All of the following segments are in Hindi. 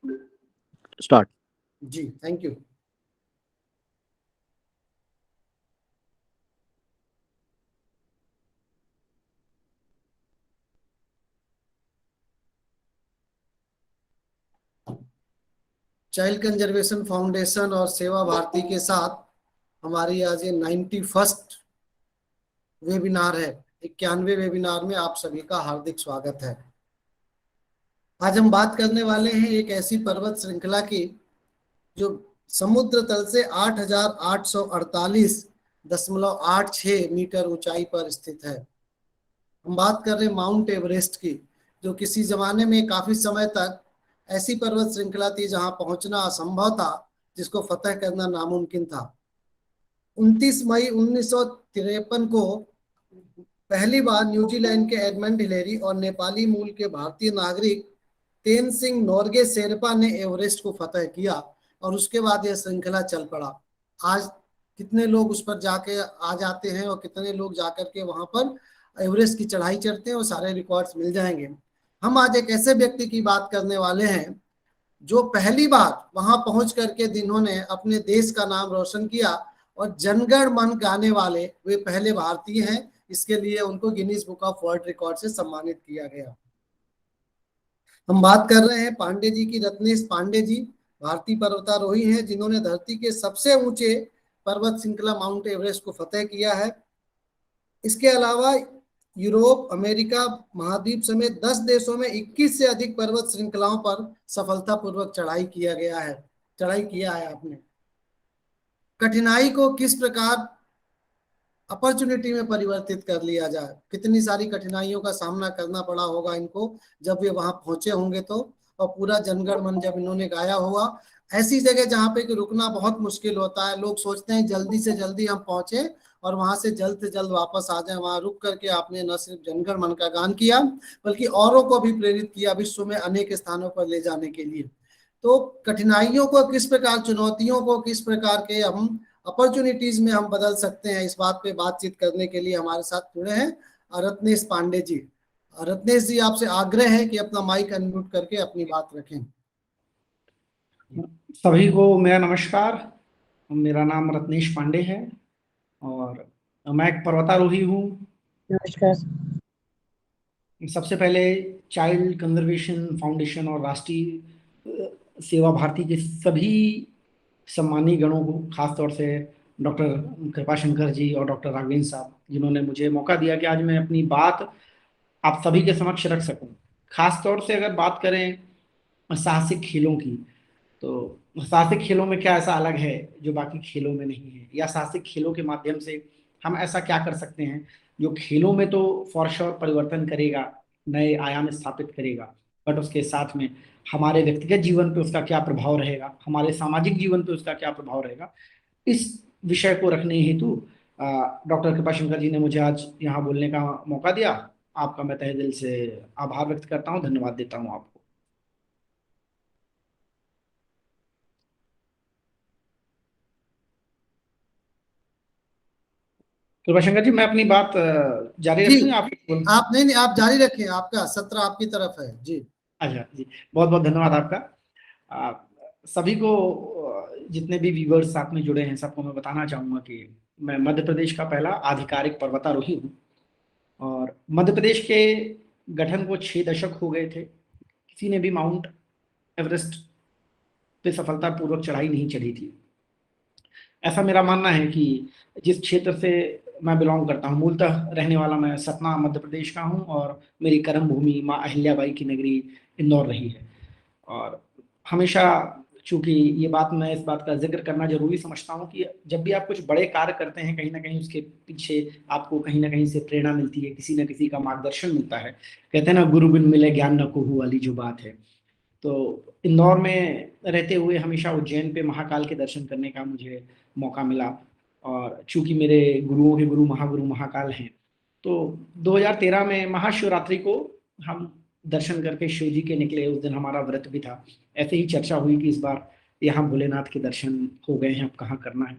स्टार्ट। जी, thank you. Child conservation foundation और सेवा भारती के साथ हमारी आज ये 91st वेबिनार है। 91वें वेबिनार में आप सभी का हार्दिक स्वागत है। आज हम बात करने वाले हैं एक ऐसी पर्वत श्रृंखला की जो समुद्र तल से 8,848.86 मीटर ऊंचाई पर स्थित है। हम बात कर रहे हैं माउंट एवरेस्ट की, जो किसी जमाने में काफी समय तक ऐसी पर्वत श्रृंखला थी जहां पहुंचना असंभव था, जिसको फतह करना नामुमकिन था। 29 मई 1953 को पहली बार न्यूजीलैंड के एडमंड हिलेरी और नेपाली मूल के भारतीय नागरिक तेन सिंह नोरगे शेरपा ने एवरेस्ट को फतह किया और उसके बाद यह श्रृंखला चल पड़ा। आज कितने लोग उस पर जाके आ जाते हैं और कितने लोग जाकर के वहां पर एवरेस्ट की चढ़ाई चढ़ते हैं, वो सारे रिकॉर्ड्स मिल जाएंगे। हम आज एक ऐसे व्यक्ति की बात करने वाले हैं जो पहली बार वहां पहुंच करके जिन्होंने अपने देश का नाम रोशन किया और जनगण मन गाने वाले वे पहले भारतीय हैं। इसके लिए उनको Guinness book of world record से सम्मानित किया गया। हम बात कर रहे हैं पांडे जी की। रत्नेश पांडे जी भारतीय पर्वतारोही हैं जिन्होंने धरती के सबसे ऊंचे पर्वत श्रृंखला माउंट एवरेस्ट को फतेह किया है। इसके अलावा यूरोप, अमेरिका महाद्वीप समेत 10 देशों में 21 से अधिक पर्वत श्रृंखलाओं पर सफलतापूर्वक चढ़ाई किया है आपने। कठिनाई को किस प्रकार अपॉर्चुनिटी में परिवर्तित कर लिया जाए, कितनी सारी कठिनाइयों का सामना करना पड़ा होगा इनको जब वे वहां पहुंचे होंगे तो। और पूरा जनगण मन जब इन्होंने गाया होगा, ऐसी जगह जहां पे कि रुकना बहुत मुश्किल होता है। लोग सोचते हैं जल्दी से जल्दी हम पहुंचे और वहां से जल्द वापस आ जाए। वहां रुक करके आपने न सिर्फ जनगण मन का गान किया बल्कि औरों को भी प्रेरित किया विश्व में अनेक स्थानों पर ले जाने के लिए। तो कठिनाइयों को किस प्रकार, चुनौतियों को किस प्रकार के हम अपॉर्चुनिटीज में हम बदल सकते हैं, इस बात पे बातचीत करने के लिए हमारे साथ जुड़े हैं रत्नेश पांडे जी। रत्नेश जी, आपसे आग्रह है कि अपना माइक अनम्यूट करके अपनी बात रखें। सभी को मेरा नमस्कार। मेरा नाम रत्नेश पांडे है और मैं एक पर्वतारोही हूँ। नमस्कार। सबसे पहले चाइल्ड कंजर्वेशन फाउंडेशन और राष्ट्रीय सेवा भारती के सभी सम्मानी गणों को, खासतौर से डॉक्टर कृपाशंकर जी और डॉक्टर राघवेंद्र साहब, जिन्होंने मुझे मौका दिया कि आज मैं अपनी बात आप सभी के समक्ष रख सकूं। खासतौर से अगर बात करें साहसिक खेलों की, तो साहसिक खेलों में क्या ऐसा अलग है जो बाकी खेलों में नहीं है, या साहसिक खेलों के माध्यम से हम ऐसा क्या कर सकते हैं जो खेलों में तो फॉर श्योर परिवर्तन करेगा, नए आयाम स्थापित करेगा, बट उसके साथ में हमारे व्यक्तिगत जीवन पे उसका क्या प्रभाव रहेगा, हमारे सामाजिक जीवन पे उसका क्या प्रभाव रहेगा। इस विषय को रखने हेतु डॉक्टर कृपाशंकर जी ने मुझे आज यहाँ बोलने का मौका दिया। आपका मैं तहे दिल से आभार व्यक्त करता हूँ, धन्यवाद देता हूँ आपको। कृपाशंकर जी, मैं अपनी बात जारी रखूं या आप नहीं, आप जारी रखें, आपका सत्र आपकी तरफ है जी। अच्छा जी, बहुत बहुत धन्यवाद आपका। सभी को, जितने भी व्यूअर्स साथ में जुड़े हैं, सबको मैं बताना चाहूंगा कि मैं मध्य प्रदेश का पहला आधिकारिक पर्वतारोही हूँ और मध्य प्रदेश के गठन को 6 दशक हो गए थे। किसी ने भी माउंट एवरेस्ट पे सफलतापूर्वक चढ़ाई नहीं चढ़ी थी। ऐसा मेरा मानना है कि जिस क्षेत्र से मैं बिलोंग करता हूँ, मूलतः रहने वाला मैं सतना मध्य प्रदेश का हूँ और मेरी कर्म भूमि माँ अहिल्याबाई की नगरी इंदौर रही है। और हमेशा, चूंकि ये बात, मैं इस बात का जिक्र करना जरूरी समझता हूँ कि जब भी आप कुछ बड़े कार्य करते हैं, कहीं ना कहीं उसके पीछे आपको कहीं ना कहीं से प्रेरणा मिलती है, किसी न किसी का मार्गदर्शन मिलता है। कहते हैं ना, गुरु बिन मिले ज्ञान न कोहू वाली जो बात है। तो इंदौर में रहते हुए हमेशा उज्जैन पे महाकाल के दर्शन करने का मुझे मौका मिला और चूंकि मेरे गुरुओं के गुरु महागुरु महाकाल हैं, तो 2013 में महाशिवरात्रि को हम दर्शन करके शिव जी के निकले। उस दिन हमारा व्रत भी था। ऐसे ही चर्चा हुई कि इस बार यहाँ भोलेनाथ के दर्शन हो गए हैं, अब कहाँ करना है।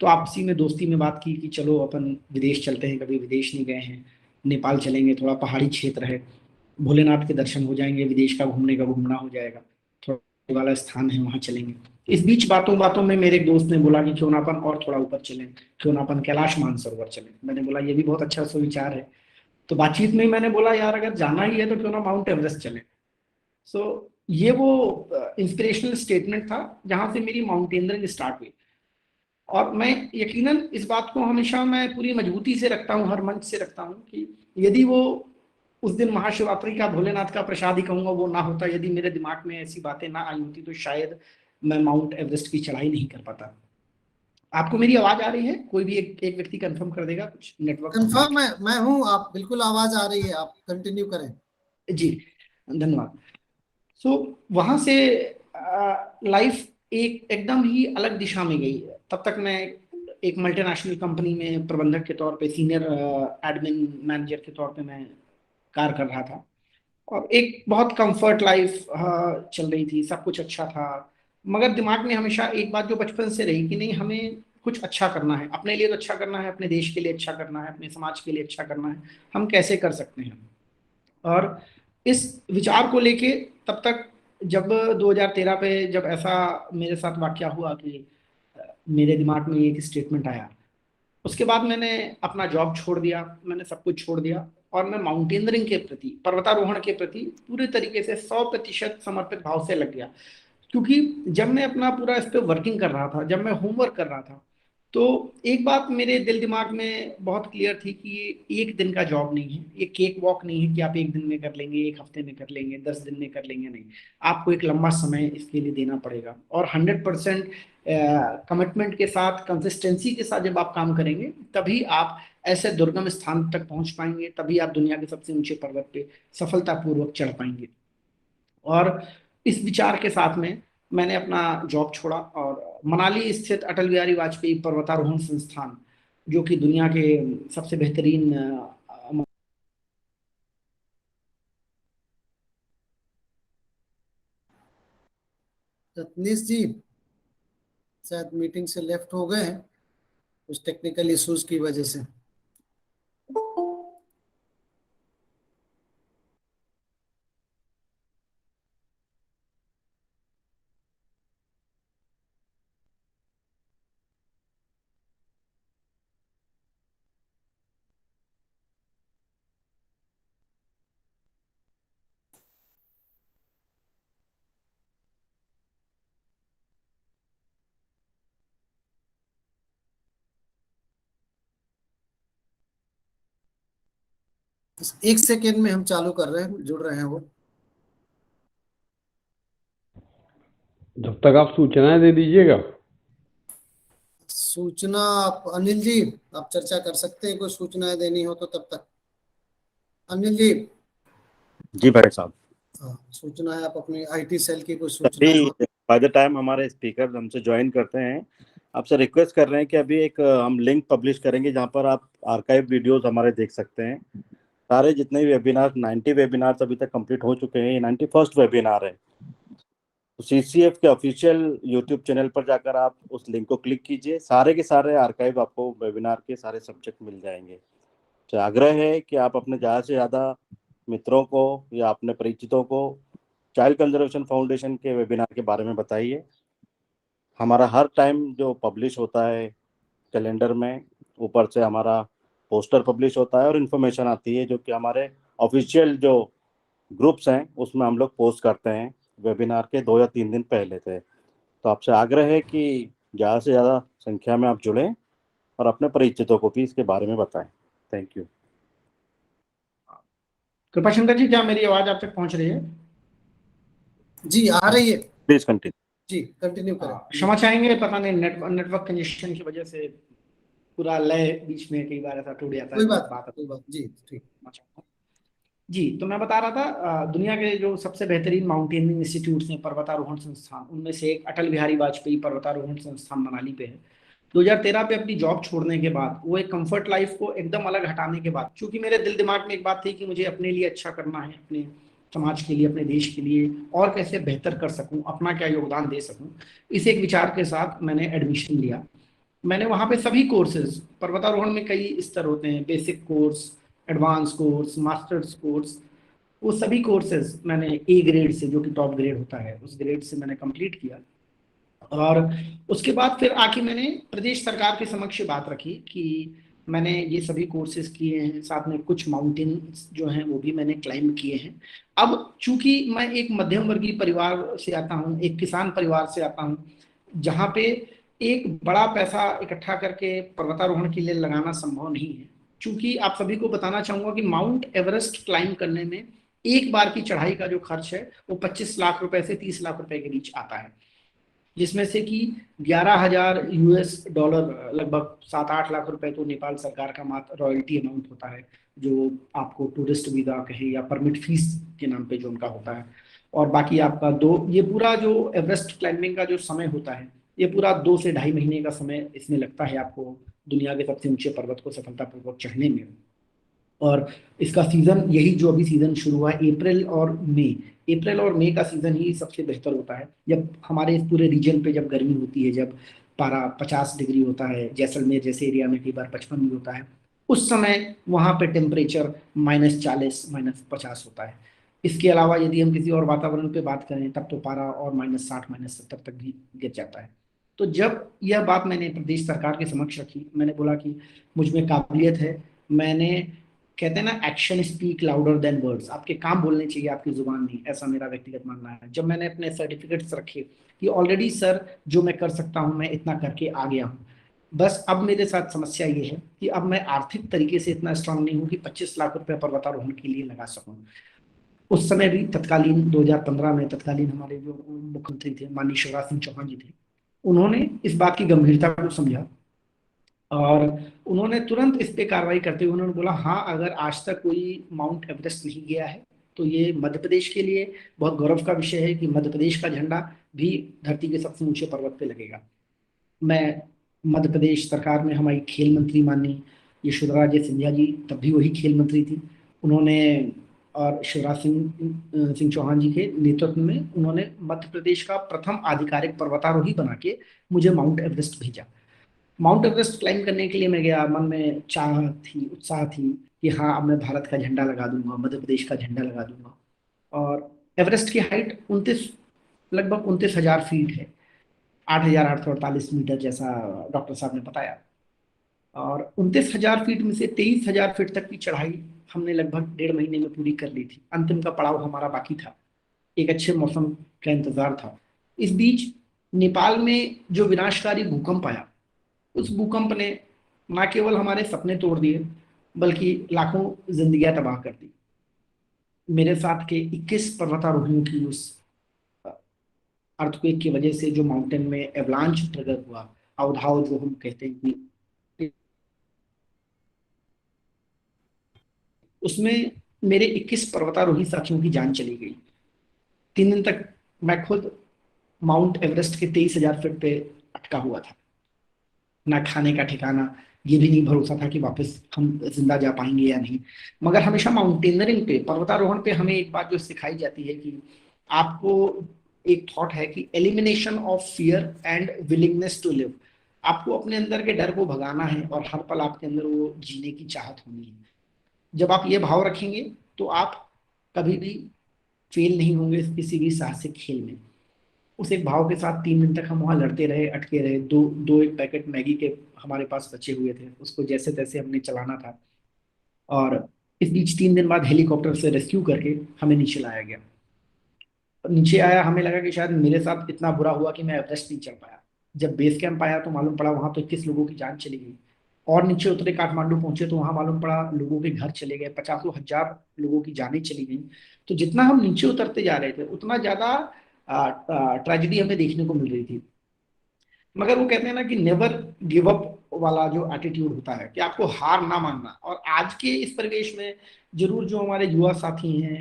तो आपसी में दोस्ती में बात की कि चलो अपन विदेश चलते हैं, कभी विदेश नहीं गए हैं, नेपाल चलेंगे, थोड़ा पहाड़ी क्षेत्र है, भोलेनाथ के दर्शन हो जाएंगे, विदेश का घूमने का घूमना हो जाएगा, थोड़ा वाला स्थान है वहां चलेंगे। इस बीच बातों बातों में मेरे एक दोस्त ने बोला कि क्यों ना अपन और थोड़ा ऊपर चलें, क्यों ना अपन कैलाश मानसरोवर चलें। मैंने बोला ये भी बहुत अच्छा सुविचार है। तो बातचीत में मैंने बोला यार अगर जाना ही है तो क्यों ना माउंट एवरेस्ट चलें। सो ये वो इंस्पिरेशनल स्टेटमेंट था जहां से मेरी माउंटेनियरिंग स्टार्ट हुई। और मैं यकीनन इस बात को हमेशा मैं पूरी मजबूती से रखता हूँ, हर मंच से रखता हूँ कि यदि वो उस दिन महाशिवरात्रि का भोलेनाथ का प्रसाद ही कहूंगा वो ना होता, यदि मेरे दिमाग में ऐसी बातें ना आई होती, तो शायद मैं माउंट एवरेस्ट की चढ़ाई नहीं कर पाता। आपको मेरी आवाज आ रही है? कोई भी एक व्यक्ति कंफर्म कर देगा, कुछ नेटवर्क प्रॉब्लम? कंफर्म है, मैं हूँ, आप बिल्कुल आवाज आ रही है, आप कंटिन्यू करें। जी, धन्यवाद। सो वहां से लाइफ एकदम ही अलग दिशा में गई। तब तक मैं एक मल्टीनेशनल कंपनी में प्रबंधक के तौर पे, सीनियर एडमिन मैनेजर के तौर पे मैं कार्य कर रहा था, और एक बहुत कंफर्ट लाइफ चल रही थी, सब कुछ अच्छा था। मगर दिमाग में हमेशा एक बात जो बचपन से रही कि नहीं, हमें कुछ अच्छा करना है, अपने लिए तो अच्छा करना है, अपने देश के लिए अच्छा करना है, अपने समाज के लिए अच्छा करना है, हम कैसे कर सकते हैं। और इस विचार को लेके तब तक, जब 2013 पे जब ऐसा मेरे साथ वाकया हुआ कि मेरे दिमाग में एक स्टेटमेंट आया, उसके बाद मैंने अपना जॉब छोड़ दिया, मैंने सब कुछ छोड़ दिया, और मैं माउंटेनियरिंग के प्रति, पर्वतारोहण के प्रति पूरे तरीके से 100% समर्पित भाव से लग गया। क्योंकि जब मैं अपना पूरा इस पे वर्किंग कर रहा था, जब मैं होमवर्क कर रहा था, तो एक बात मेरे दिल दिमाग में बहुत क्लियर थी कि ये एक दिन का जॉब नहीं है, ये केक वॉक नहीं है कि आप एक दिन में कर लेंगे, एक हफ्ते में कर लेंगे, 10 दिन में कर लेंगे, नहीं। आपको एक लंबा समय इसके लिए देना पड़ेगा, और 100% कमिटमेंट के साथ, कंसिस्टेंसी के साथ जब आप काम करेंगे, तभी आप ऐसे दुर्गम स्थान तक पहुंच पाएंगे, तभी आप दुनिया के सबसे ऊंचे पर्वत पे सफलतापूर्वक चढ़ पाएंगे। और इस विचार के साथ में मैंने अपना जॉब छोड़ा और मनाली स्थित अटल बिहारी वाजपेयी पर्वतारोहण संस्थान, जो कि दुनिया के सबसे बेहतरीन रत्नेश जी शायद मीटिंग से लेफ्ट हो गए हैं कुछ टेक्निकल इश्यूज की वजह से। एक सेकेंड में हम चालू कर रहे हैं, जुड़ रहे हैं वो। जब तक आप सूचनाएं दे दीजिएगा। सूचना अनिल जी आप चर्चा कर सकते हैं, कोई सूचनाएं देनी हो तो तब तक। अनिल जी। जी भाई साहब। सूचनाएं आप अपनी आईटी सेल की कोई सूचनाएं अभी हो। बाय द टाइम हमारे स्पीकर हमसे ज्वाइन करते हैं, आपसे रिक्वेस्ट कर रहे हैं कि अभी एक हम लिंक पब्लिश करेंगे जहां पर आप आर्काइव वीडियोस हमारे देख सकते हैं। सारे जितने भी वेबिनार, 90 वेबिनार्स अभी तक कंप्लीट हो चुके हैं, ये 91st वेबिनार है। तो सीसीएफ के ऑफिशियल यूट्यूब चैनल पर जाकर आप उस लिंक को क्लिक कीजिए, सारे के सारे आर्काइव आपको वेबिनार के सारे सब्जेक्ट मिल जाएंगे। तो आग्रह है कि आप अपने ज़्यादा से ज़्यादा मित्रों को या अपने परिचितों को चाइल्ड कंजर्वेशन फाउंडेशन के वेबिनार के बारे में बताइए। हमारा हर टाइम जो पब्लिश होता है कैलेंडर में, ऊपर से हमारा पोस्टर पब्लिश होता है और इन्फॉर्मेशन आती है जो कि हमारे ऑफिशियल जो ग्रुप्स हैं उसमें हम लोग पोस्ट करते हैं वेबिनार के 2 या 3 दिन पहले से। तो आपसे आग्रह है कि ज़्यादा से ज़्यादा संख्या में आप जुड़ें और अपने परिचितों को भी इसके बारे में बताएं। Thank you. कृपाशंकर जी, क्या मेरी आवाज आप तक पहुंच रही है? जी आ रही है। Please continue. जी कंटिन्यू करें। क्षमा चाहेंगे, पता नहीं नेटवर्क कंजेशन की वजह से पूरा लय बीच में कई बार ऐसा टूट जाता है। कोई बात जी ठीक। जी, तो मैं बता रहा था, दुनिया के जो सबसे बेहतरीन माउंटेनियरिंग इंस्टीट्यूट्स हैं, पर्वतारोहण संस्थान, उनमें से एक अटल बिहारी वाजपेयी पर्वतारोहण संस्थान मनाली पे है। 2013 पे अपनी जॉब छोड़ने के बाद, वो एक कंफर्ट लाइफ को एकदम अलग हटाने के बाद, क्योंकि मेरे दिल दिमाग में एक बात थी कि मुझे अपने लिए अच्छा करना है, अपने समाज के लिए, अपने देश के लिए, और कैसे बेहतर कर सकूं, अपना क्या योगदान दे सकूं, इस एक विचार के साथ मैंने एडमिशन लिया। मैंने वहां पे सभी कोर्सेज, पर्वतारोहण में कई स्तर होते हैं, basic course, advance course, masters course, वो सभी कोर्सेज मैंने ए ग्रेड से, जो कि टॉप ग्रेड होता है, उस ग्रेड से मैंने कंप्लीट किया। और उसके बाद फिर आके मैंने प्रदेश सरकार के समक्ष बात रखी कि मैंने ये सभी कोर्सेज किए हैं, साथ में कुछ माउंटेन जो हैं वो भी मैंने क्लाइंब किए हैं। अब चूंकि मैं एक मध्यम वर्गीय परिवार से आता हूँ, एक किसान परिवार से आता हूँ, जहाँ पे एक बड़ा पैसा इकट्ठा करके पर्वतारोहण के लिए लगाना संभव नहीं है। चूंकि आप सभी को बताना चाहूंगा कि माउंट एवरेस्ट क्लाइंब करने में एक बार की चढ़ाई का जो खर्च है वो 25 लाख रुपए से 30 लाख रुपए के बीच आता है, जिसमें से कि 11,000 यूएस डॉलर, लगभग 7-8 लाख रुपए तो नेपाल सरकार का मात्र रॉयल्टी अमाउंट होता है, जो आपको टूरिस्ट वीजा कहे या परमिट फीस के नाम पे जो उनका होता है। और बाकी आपका ये पूरा जो एवरेस्ट क्लाइंबिंग का जो समय होता है, ये पूरा 2 से ढाई महीने का समय इसमें लगता है आपको दुनिया के सबसे ऊंचे पर्वत को सफलतापूर्वक चढ़ने में। और इसका सीजन, यही जो अभी सीजन शुरू हुआ है, अप्रैल और मई का सीजन ही सबसे बेहतर होता है, जब हमारे इस पूरे रीजन पे जब गर्मी होती है, जब पारा 50 डिग्री होता है, जैसलमेर जैसे एरिया में कई बार 55 भी होता है, उस समय वहां पे टेम्परेचर -40 -50 होता है। इसके अलावा यदि हम किसी और वातावरण पे बात करें तब तो पारा और -60 -70 तक भी गिर जाता है। तो जब यह बात मैंने प्रदेश सरकार के समक्ष रखी, मैंने बोला कि मुझ में काबिलियत है, मैंने, कहते हैं ना, action speak louder than words, आपके काम बोलने चाहिए, आपकी जुबान नहीं, ऐसा मेरा व्यक्तिगत मानना है। जब मैंने अपने सर्टिफिकेट्स रखे कि ऑलरेडी सर जो मैं कर सकता हूँ मैं इतना करके आ गया हूँ, बस अब मेरे साथ समस्या ये है कि अब मैं आर्थिक तरीके से इतना स्ट्रांग नहीं हूँ कि 25 लाख रुपए पर्वतारोहण के लिए लगा सकूं। उस समय भी तत्कालीन 2015 में तत्कालीन हमारे जो मुख्यमंत्री थे माननीय शिवराज सिंह चौहान जी थे, उन्होंने इस बात की गंभीरता को समझा और उन्होंने तुरंत इस पे कार्रवाई करते हुए उन्होंने बोला, हाँ, अगर आज तक कोई माउंट एवरेस्ट नहीं गया है तो ये मध्य प्रदेश के लिए बहुत गौरव का विषय है कि मध्य प्रदेश का झंडा भी धरती के सबसे ऊंचे पर्वत पे लगेगा। मैं मध्य प्रदेश सरकार में हमारी खेल मंत्री माननीय यशोधरा राजे सिंधिया जी, तब भी वही खेल मंत्री थी, उन्होंने और शिवराज सिंह चौहान जी के नेतृत्व में उन्होंने मध्य प्रदेश का प्रथम आधिकारिक पर्वतारोही बना के मुझे माउंट एवरेस्ट भेजा। माउंट एवरेस्ट क्लाइंब करने के लिए मैं गया, मन में चाह थी, उत्साह थी कि हाँ, अब मैं भारत का झंडा लगा दूंगा, मध्य प्रदेश का झंडा लगा दूंगा। और एवरेस्ट की हाइट लगभग 29,000 फीट है, 8,848 मीटर, जैसा डॉक्टर साहब ने बताया। और 29,000 फीट में से 23,000 फीट तक की चढ़ाई हमने लगभग 1.5 महीने में पूरी कर ली थी। अंतिम का पड़ाव हमारा बाकी था, एक अच्छे मौसम का इंतजार था। इस बीच नेपाल में जो विनाशकारी भूकंप आया, उस भूकंप ने न केवल हमारे सपने तोड़ दिए बल्कि लाखों जिंदगियां तबाह कर दी। मेरे साथ के 21 पर्वतारोहियों की उस अर्थक्वेक की वजह से जो माउंटेन में एवलांच ट्रिगर हुआ, अवधाव जो हम कहते हैं कि, उसमें मेरे 21 पर्वतारोही साथियों की जान चली गई। 3 दिन तक मैं खुद माउंट एवरेस्ट के 23,000 फीट पे अटका हुआ था, ना खाने का ठिकाना, ये भी नहीं भरोसा था कि वापस हम जिंदा जा पाएंगे या नहीं। मगर हमेशा माउंटेनरिंग पे, पर्वतारोहण पे हमें एक बात जो सिखाई जाती है कि आपको एक थॉट है कि elimination of fear and willingness to live, आपको अपने अंदर के डर को भगाना है और हर पल आपके अंदर वो जीने की चाहत होनी है। जब आप ये भाव रखेंगे तो आप कभी भी फेल नहीं होंगे किसी भी साहसिक खेल में। उस एक भाव के साथ 3 दिन तक हम वहां लड़ते रहे, अटके रहे। दो एक पैकेट मैगी के हमारे पास बचे हुए थे, उसको जैसे तैसे हमने चलाना था। और इस बीच 3 दिन बाद हेलीकॉप्टर से रेस्क्यू करके हमें नीचे लाया गया। नीचे आया, हमें लगा कि शायद मेरे साथ इतना बुरा हुआ कि मैं एवरेस्ट नहीं चढ़ पाया। जब बेस कैंप आया तो मालूम पड़ा वहां तो 21 लोगों की जान चली गई। और नीचे उतरे, काठमांडू पहुंचे तो वहां मालूम पड़ा लोगों के घर चले गए, 50,000 लोगों की जानें चली गई। तो जितना हम नीचे उतरते जा रहे थे उतना ज्यादा ट्रेजेडी हमें देखने को मिल रही थी। मगर वो कहते हैं ना कि नेवर गिव अप वाला जो एटीट्यूड होता है कि आपको हार ना मानना। और आज के इस परिवेश में जरूर जो हमारे युवा साथी हैं,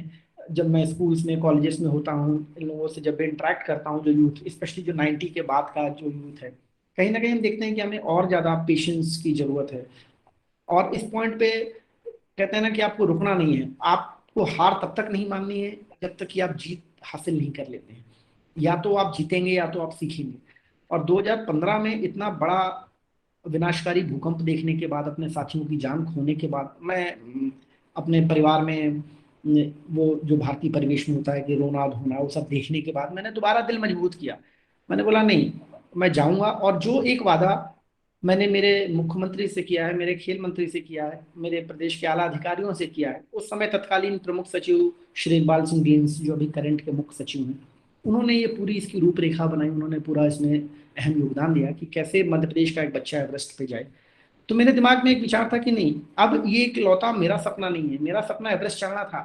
जब मैं स्कूल्स में, कॉलेजेस में होता हूँ, इन लोगों से जब इंटरेक्ट करता हूँ, जो यूथ, स्पेशली जो 90 के बाद का जो यूथ है, कहीं ना कहीं हम देखते हैं कि हमें और ज्यादा पेशेंस की जरूरत है। और इस पॉइंट पे कहते हैं ना कि आपको रुकना नहीं है, आपको हार तब तक नहीं माननी है जब तक कि आप जीत हासिल नहीं कर लेते हैं। या तो आप जीतेंगे या तो आप सीखेंगे। और 2015 में इतना बड़ा विनाशकारी भूकंप देखने के बाद, अपने साथियों की जान खोने के बाद, मैं अपने परिवार में वो जो भारतीय परिवेश में होता है कि रोना धोना, वो सब देखने के बाद मैंने दोबारा दिल मजबूत किया। मैंने बोला नहीं, मैं जाऊंगा। और जो एक वादा मैंने मेरे मुख्यमंत्री से किया है, मेरे खेल मंत्री से किया है, मेरे प्रदेश के आला अधिकारियों से किया है, उस समय तत्कालीन प्रमुख सचिव श्री इकबाल सिंह बीन्स जो अभी करंट के मुख्य सचिव हैं, उन्होंने ये पूरी इसकी रूपरेखा बनाई। उन्होंने पूरा इसमें अहम योगदान दिया कि कैसे मध्य प्रदेश का एक बच्चा एवरेस्ट पे जाए। तो मेरे दिमाग में एक विचार था कि नहीं, अब ये इकलौता मेरा सपना नहीं है, मेरा सपना एवरेस्ट चढ़ना था।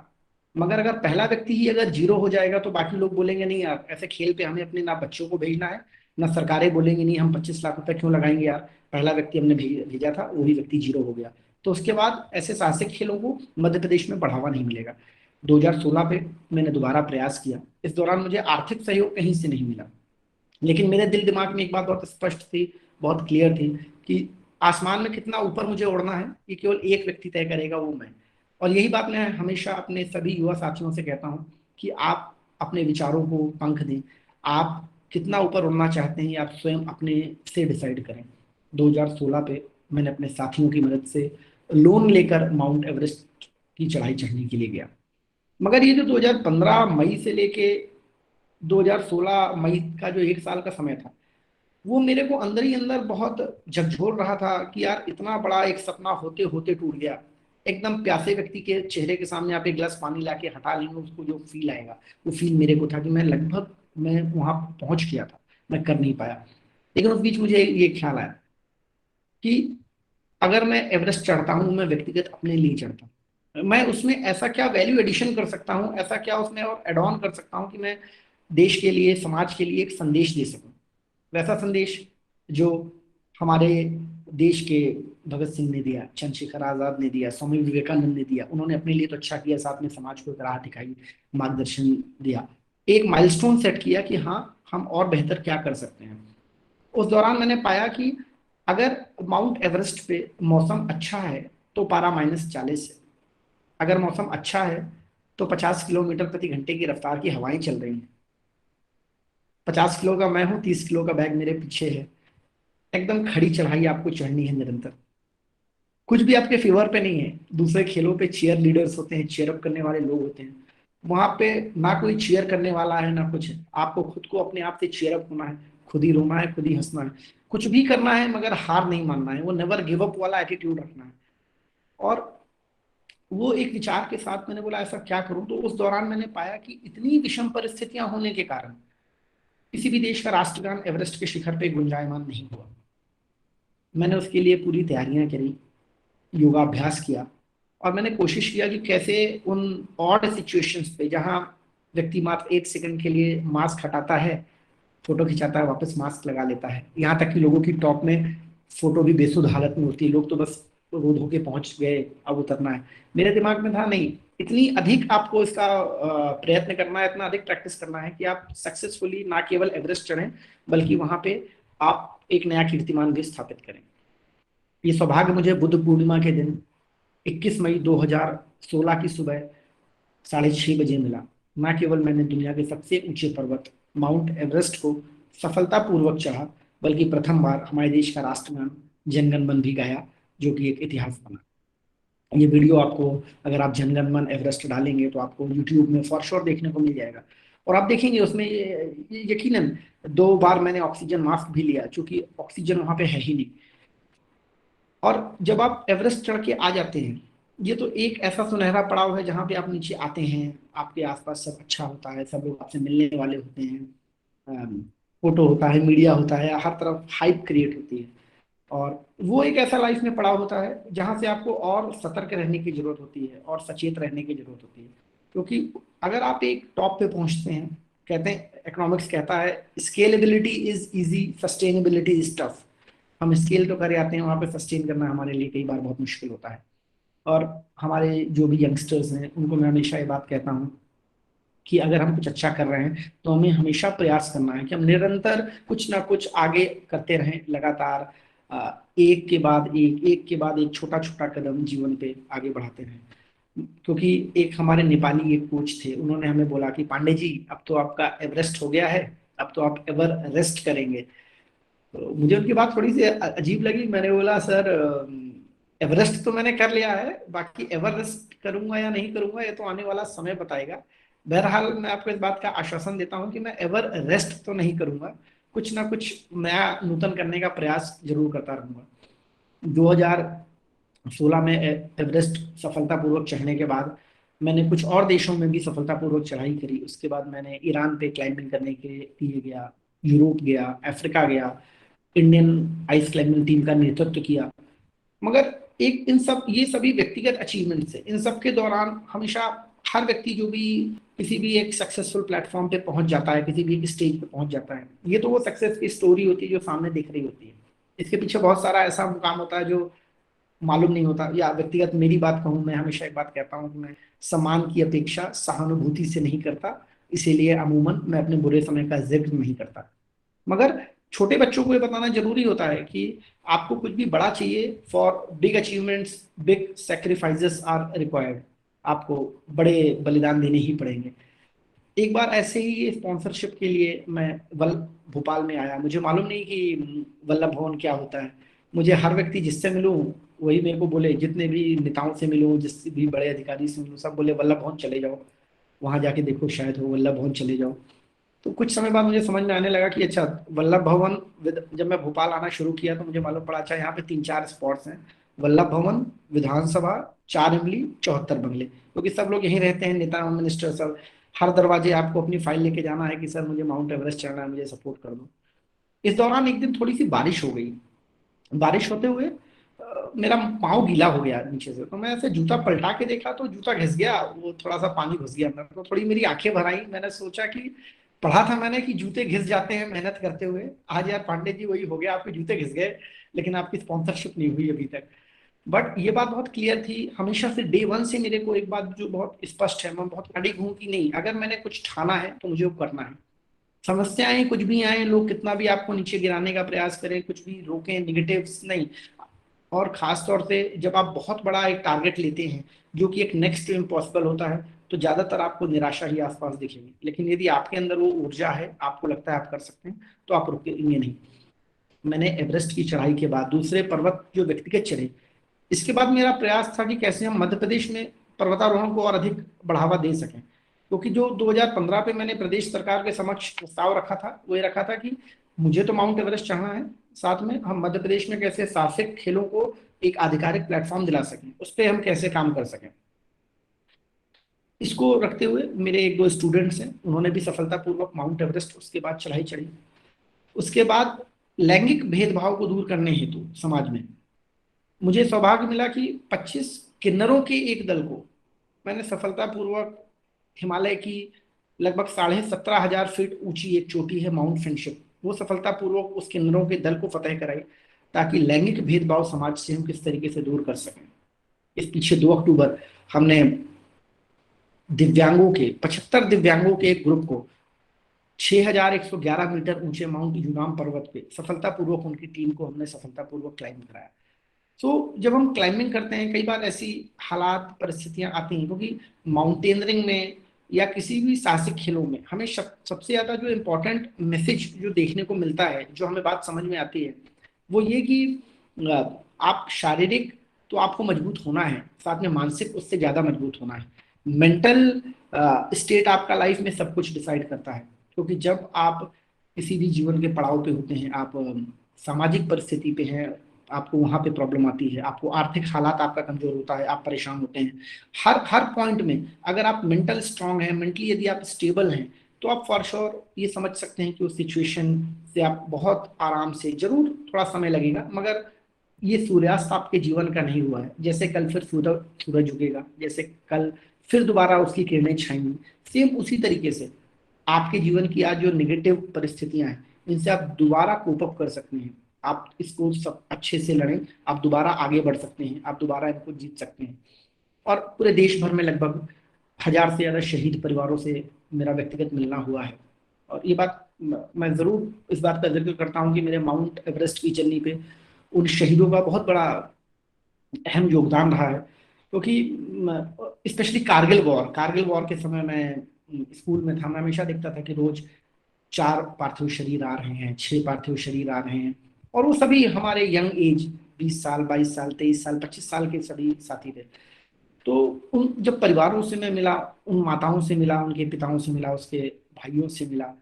मगर अगर पहला व्यक्ति ही अगर जीरो हो जाएगा तो बाकी लोग बोलेंगे नहीं यार, ऐसे खेल पे हमें अपने ना बच्चों को भेजना है, ना सरकारें बोलेंगी नहीं हम 25 लाख रुपए क्यों लगाएंगे यार, पहला व्यक्ति हमने भेजा था, वही व्यक्ति जीरो हो गया। तो उसके बाद ऐसे साहसिक खेलों को मध्य प्रदेश में बढ़ावा नहीं मिलेगा। 2016 पे मैंने दोबारा प्रयास किया। इस दौरान मुझे आर्थिक सहयोग कहीं से नहीं मिला, लेकिन मेरे दिल दिमाग में एक बात बहुत स्पष्ट थी, बहुत क्लियर थी कि आसमान में कितना ऊपर मुझे उड़ना है ये केवल एक व्यक्ति तय करेगा, वो मैं। और यही बात मैं हमेशा अपने सभी युवा साथियों से कहता हूँ कि आप अपने विचारों को पंख दें। आप कितना ऊपर उड़ना चाहते हैं आप स्वयं अपने से डिसाइड करें। 2016 पे मैंने अपने साथियों की मदद से लोन लेकर माउंट एवरेस्ट की चढ़ाई चढ़ने के लिए गया। मगर ये जो 2015 मई से लेके 2016 मई का जो एक साल का समय था, वो मेरे को अंदर ही अंदर बहुत झकझोर रहा था कि यार इतना बड़ा एक सपना होते होते टूट गया। एकदम प्यासे व्यक्ति के चेहरे के सामने आप एक गिलास पानी लाके हटा लेंगे, उसको जो फील आएगा वो फील मेरे को था कि मैं वहां पहुंच गया था, मैं कर नहीं पाया। लेकिन उस बीच मुझे ये ख्याल आया कि अगर मैं एवरेस्ट चढ़ता हूँ, मैं व्यक्तिगत अपने लिए चढ़ता हूँ, मैं उसमें ऐसा क्या वैल्यू एडिशन कर सकता हूँ, ऐसा क्या उसमें और एड ऑन कर सकता हूँ कि मैं देश के लिए, समाज के लिए एक संदेश दे सकूं। वैसा संदेश जो हमारे देश के भगत सिंह ने दिया, चंद्रशेखर आजाद ने दिया, स्वामी विवेकानंद ने दिया। उन्होंने अपने लिए तो अच्छा किया, साथ में समाज को एक राह दिखाई, मार्गदर्शन दिया, एक माइलस्टोन सेट किया कि हाँ हम और बेहतर क्या कर सकते हैं। उस दौरान मैंने पाया कि अगर माउंट एवरेस्ट पे मौसम अच्छा है तो पारा -40 है, अगर मौसम अच्छा है तो 50 किलोमीटर प्रति घंटे की रफ्तार की हवाएं चल रही हैं। 50 किलो का मैं हूँ, 30 किलो का बैग मेरे पीछे है, एकदम खड़ी चढ़ाई आपको चढ़नी है निरंतर, कुछ भी आपके फेवर पे नहीं है। दूसरे खेलों पे चीयर लीडर्स होते हैं, चीयर अप करने वाले लोग होते हैं, वहां पे ना कोई चीयर करने वाला है ना कुछ है। आपको खुद को अपने आप से चीयर अप होना है, खुद ही रोना है, खुद ही हंसना है, कुछ भी करना है, मगर हार नहीं मानना है, वो नेवर गिव अप वाला एटीट्यूड रखना है। और वो एक विचार के साथ मैंने बोला ऐसा क्या करूं। तो उस दौरान मैंने पाया कि इतनी विषम परिस्थितियां होने के कारण किसी भी देश का राष्ट्रगान एवरेस्ट के शिखर पे गुंजायमान नहीं हुआ। मैंने उसके लिए पूरी तैयारियां करी, योगाभ्यास किया, और मैंने कोशिश किया कि कैसे उन ऑड सिचुएशंस पे जहां व्यक्ति मात्र 1 सेकंड के लिए मास्क हटाता है, फोटो खिंचाता है, वापस मास्क लगा लेता है, यहाँ तक कि लोगों की टॉप में फोटो भी बेसुध हालत में होती है, लोग तो बस रो धो के पहुंच गए, अब उतरना है। मेरे दिमाग में था नहीं, इतनी अधिक आपको इसका प्रयत्न करना है, इतना अधिक प्रैक्टिस करना है कि आप सक्सेसफुली ना केवल एवरेस्ट चढ़ें बल्कि वहां पे आप एक नया कीर्तिमान भी स्थापित करें। ये सौभाग्य मुझे बुद्ध पूर्णिमा के दिन 21 मई 2016 की सुबह 6:30 बजे मिला। न केवल मैंने दुनिया के सबसे ऊंचे पर्वत माउंट एवरेस्ट को सफलतापूर्वक चढ़ा, बल्कि प्रथम बार हमारे देश का राष्ट्रगान जन गण मन भी गाया, जो कि एक इतिहास बना। ये वीडियो आपको, अगर आप जन गण मन एवरेस्ट डालेंगे तो आपको यूट्यूब में फॉर श्योर देखने को मिल जाएगा। और आप देखेंगे उसमें ये यकीनन 2 बार मैंने ऑक्सीजन मास्क भी लिया, क्योंकि ऑक्सीजन वहां पे है ही नहीं। और जब आप एवरेस्ट चढ़ के आ जाते हैं, ये तो एक ऐसा सुनहरा पड़ाव है जहाँ पे आप नीचे आते हैं, आपके आसपास सब अच्छा होता है, सब लोग आपसे मिलने वाले होते हैं, फोटो होता है, मीडिया होता है, हर तरफ हाइप क्रिएट होती है। और वो एक ऐसा लाइफ में पड़ाव होता है जहाँ से आपको और सतर्क रहने की जरूरत होती है और सचेत रहने की जरूरत होती है। क्योंकि अगर आप एक टॉप पे पहुंचते हैं, कहते हैं इकोनॉमिक्स कहता है scalability is easy, sustainability is tough. हम स्केल तो कर आते हैं, वहां पे सस्टेन करना हमारे लिए कई बार बहुत मुश्किल होता है। और हमारे जो भी यंगस्टर्स हैं उनको मैं हमेशा ये बात कहता हूँ कि अगर हम कुछ अच्छा कर रहे हैं तो हमें हमेशा प्रयास करना है कि हम निरंतर कुछ ना कुछ आगे करते रहें, लगातार एक के बाद एक के बाद एक छोटा छोटा कदम जीवन पे आगे बढ़ाते रहें। क्योंकि एक हमारे नेपाली एक कोच थे, उन्होंने हमें बोला कि पांडे जी अब तो आपका एवरेस्ट हो गया है, अब तो आप एवर रेस्ट करेंगे। तो मुझे उनकी बात थोड़ी सी अजीब लगी। मैंने बोला सर एवरेस्ट तो मैंने कर लिया है, बाकी एवरेस्ट करूंगा या नहीं करूंगा ये तो आने वाला समय बताएगा। बहरहाल मैं आपको इस बात का आश्वासन देता हूं कि मैं एवरेस्ट तो नहीं करूंगा, कुछ ना कुछ नया नूतन करने का प्रयास जरूर करता रहूंगा। 2016 में एवरेस्ट सफलतापूर्वक चढ़ने के बाद मैंने कुछ और देशों में भी सफलतापूर्वक चढ़ाई करी। उसके बाद मैंने ईरान पे क्लाइंबिंग करने के लिए गया, यूरोप गया, अफ्रीका गया, इंडियन आइस क्लाइंबिंग टीम का नेतृत्व किया। मगर एक इन सब ये सभी व्यक्तिगत अचीवमेंट्स है, इन सब के दौरान हमेशा हर व्यक्ति जो भी किसी भी एक सक्सेसफुल प्लेटफॉर्म पे पहुंच जाता है, किसी भी एक स्टेज पे पहुंच जाता है, ये तो वो सक्सेस की स्टोरी होती है जो सामने दिख रही होती है। इसके पीछे बहुत सारा ऐसा मुकाम होता है जो मालूम नहीं होता। या व्यक्तिगत मेरी बात कहूँ, मैं हमेशा एक बात कहता हूँ कि मैं सम्मान की अपेक्षा सहानुभूति से नहीं करता, इसीलिए अमूमन मैं अपने बुरे समय का जिक्र नहीं करता। मगर छोटे बच्चों को ये बताना जरूरी होता है कि आपको कुछ भी बड़ा चाहिए, for big achievements big sacrifices are required, आपको बड़े बलिदान देने ही पड़ेंगे। एक बार ऐसे ही स्पॉन्सरशिप के लिए मैं भोपाल में आया। मुझे मालूम नहीं कि वल्लभ भवन क्या होता है। मुझे हर व्यक्ति जिससे मिलूं वही मेरे को बोले, जितने भी नेताओं से मिलूं, जिससे भी बड़े अधिकारी से मिलूं, सब बोले वल्लभ भवन चले जाओ, वहां जाके देखो शायद हो, वल्लभ भवन चले जाओ। तो कुछ समय बाद मुझे समझ में आने लगा कि अच्छा वल्लभ भवन, जब मैं भोपाल आना शुरू किया तो मुझे मालूम पड़ा अच्छा यहाँ पे 3-4 स्पॉट्स हैं, वल्लभ भवन, विधानसभा, 4 इमली, 74 बंगले, क्योंकि सब लोग यहीं रहते हैं, नेता मिनिस्टर सब। हर दरवाजे आपको अपनी फाइल लेके जाना है कि सर मुझे माउंट एवरेस्ट चढ़ना है, मुझे सपोर्ट कर दो। इस दौरान एक दिन थोड़ी सी बारिश हो गई। बारिश होते हुए मेरा पाँव गीला हो गया नीचे से, तो मैं ऐसे जूता पलटा के देखा तो जूता घिस गया, वो थोड़ा सा पानी घुस गया अंदर। तो थोड़ी मेरी आंखें भर आई। मैंने सोचा कि पढ़ा था मैंने कि जूते घिस जाते हैं मेहनत करते हुए, आज यार पांडे जी वही हो गया, आपके जूते घिस गए लेकिन आपकी स्पॉन्सरशिप नहीं हुई अभी तक। बट ये बात बहुत क्लियर थी हमेशा से, डे वन से मेरे को एक बात जो बहुत स्पष्ट है, मैं बहुत अडिग हूँ कि नहीं, अगर मैंने कुछ ठाना है तो मुझे वो करना है। समस्याएं कुछ भी आए, लोग कितना भी आपको नीचे गिराने का प्रयास करें, कुछ भी रोकें, निगेटिव्स नहीं। और खास तौर से जब आप बहुत बड़ा एक टारगेट लेते हैं जो कि एक नेक्स्ट टू इम्पॉसिबल होता है, तो ज्यादातर आपको निराशा ही आसपास दिखेगी। लेकिन यदि आपके अंदर वो ऊर्जा है, आपको लगता है आप कर सकते हैं, तो आप रुकेंगे नहीं। मैंने एवरेस्ट की चढ़ाई के बाद दूसरे पर्वत जो व्यक्तिगत चढ़े, इसके बाद मेरा प्रयास था कि कैसे हम मध्य प्रदेश में पर्वतारोहण को और अधिक बढ़ावा दे सकें। क्योंकि जो 2015 पे मैंने प्रदेश सरकार के समक्ष प्रस्ताव रखा था, वो ये रखा था कि मुझे तो माउंट एवरेस्ट चढ़ना है, साथ में हम मध्य प्रदेश में कैसे साहसिक खेलों को एक आधिकारिक प्लेटफॉर्म दिला सकें, उस पर हम कैसे काम कर सकें। इसको रखते हुए मेरे 1-2 स्टूडेंट्स हैं, उन्होंने भी सफलतापूर्वक माउंट एवरेस्ट उसके बाद चढ़ाई चढ़ी। उसके बाद लैंगिक भेदभाव को दूर करने हेतु समाज में मुझे सौभाग्य मिला कि 25 किन्नरों के एक दल को मैंने सफलतापूर्वक हिमालय की लगभग 17,500 फीट ऊंची एक चोटी है माउंट फ्रेंडशिप, वो सफलतापूर्वक उस किन्नरों के दल को फतेह कराई, ताकि लैंगिक भेदभाव समाज से हम किस तरीके से दूर कर सकें। इस पीछे 2 अक्टूबर हमने दिव्यांगों के 75 दिव्यांगों के एक ग्रुप को 6,111 मीटर ऊंचे माउंट यूनाम पर्वत पे सफलतापूर्वक उनकी टीम को हमने सफलतापूर्वक क्लाइंब कराया। तो जब हम क्लाइंबिंग करते हैं, कई बार ऐसी हालात परिस्थितियां आती हैं, क्योंकि माउंटेनरिंग में या किसी भी साहसिक खेलों में हमें सबसे ज्यादा जो इम्पोर्टेंट मैसेज जो देखने को मिलता है, जो हमें बात समझ में आती है, वो ये कि आप शारीरिक तो आपको मजबूत होना है, साथ में मानसिक उससे ज्यादा मजबूत होना है। मेंटल स्टेट आपका लाइफ में सब कुछ डिसाइड करता है। क्योंकि जब आप किसी भी जीवन के पड़ाव पे होते हैं, आप सामाजिक परिस्थिति पे हैं, आपको वहां पे प्रॉब्लम आती है, आपको आर्थिक हालात आपका कमजोर होता है, आप परेशान होते हैं, हर पॉइंट में अगर आप मेंटल स्ट्रांग हैं, मेंटली यदि आप स्टेबल हैं, तो आप फॉर श्योर ये समझ सकते हैं कि उस सिचुएशन से आप बहुत आराम से, जरूर थोड़ा समय लगेगा, मगर ये सूर्यास्त आपके जीवन का नहीं हुआ है। जैसे कल फिर सूरज उगेगा, जैसे कल फिर दोबारा उसकी किरणें छाएंगी, सेम उसी तरीके से आपके जीवन की आज जो निगेटिव परिस्थितियां हैं, इनसे आप दोबारा कोप अप कर सकते हैं, आप इसको सब अच्छे से लड़ें, आप दोबारा आगे बढ़ सकते हैं, आप दोबारा इनको जीत सकते हैं। और पूरे देश भर में लगभग 1000 से ज्यादा शहीद परिवारों से मेरा व्यक्तिगत मिलना हुआ है। और ये बात मैं जरूर इस बात का जिक्र करता हूँ कि मेरे माउंट एवरेस्ट की जर्नी पे उन शहीदों का बहुत बड़ा अहम योगदान रहा है। क्योंकि स्पेशली कारगिल वॉर के समय मैं स्कूल में था, मैं हमेशा देखता था कि रोज 4 पार्थिव शरीर आ रहे हैं, 6 पार्थिव शरीर आ रहे हैं, और वो सभी हमारे यंग एज 20 साल, 22 साल, 23 साल, 25 साल के सभी साथी थे। तो उन जब परिवारों से मैं मिला, उन माताओं से मिला, उनके पिताओं से मिला, उसके भाइयों से मिला,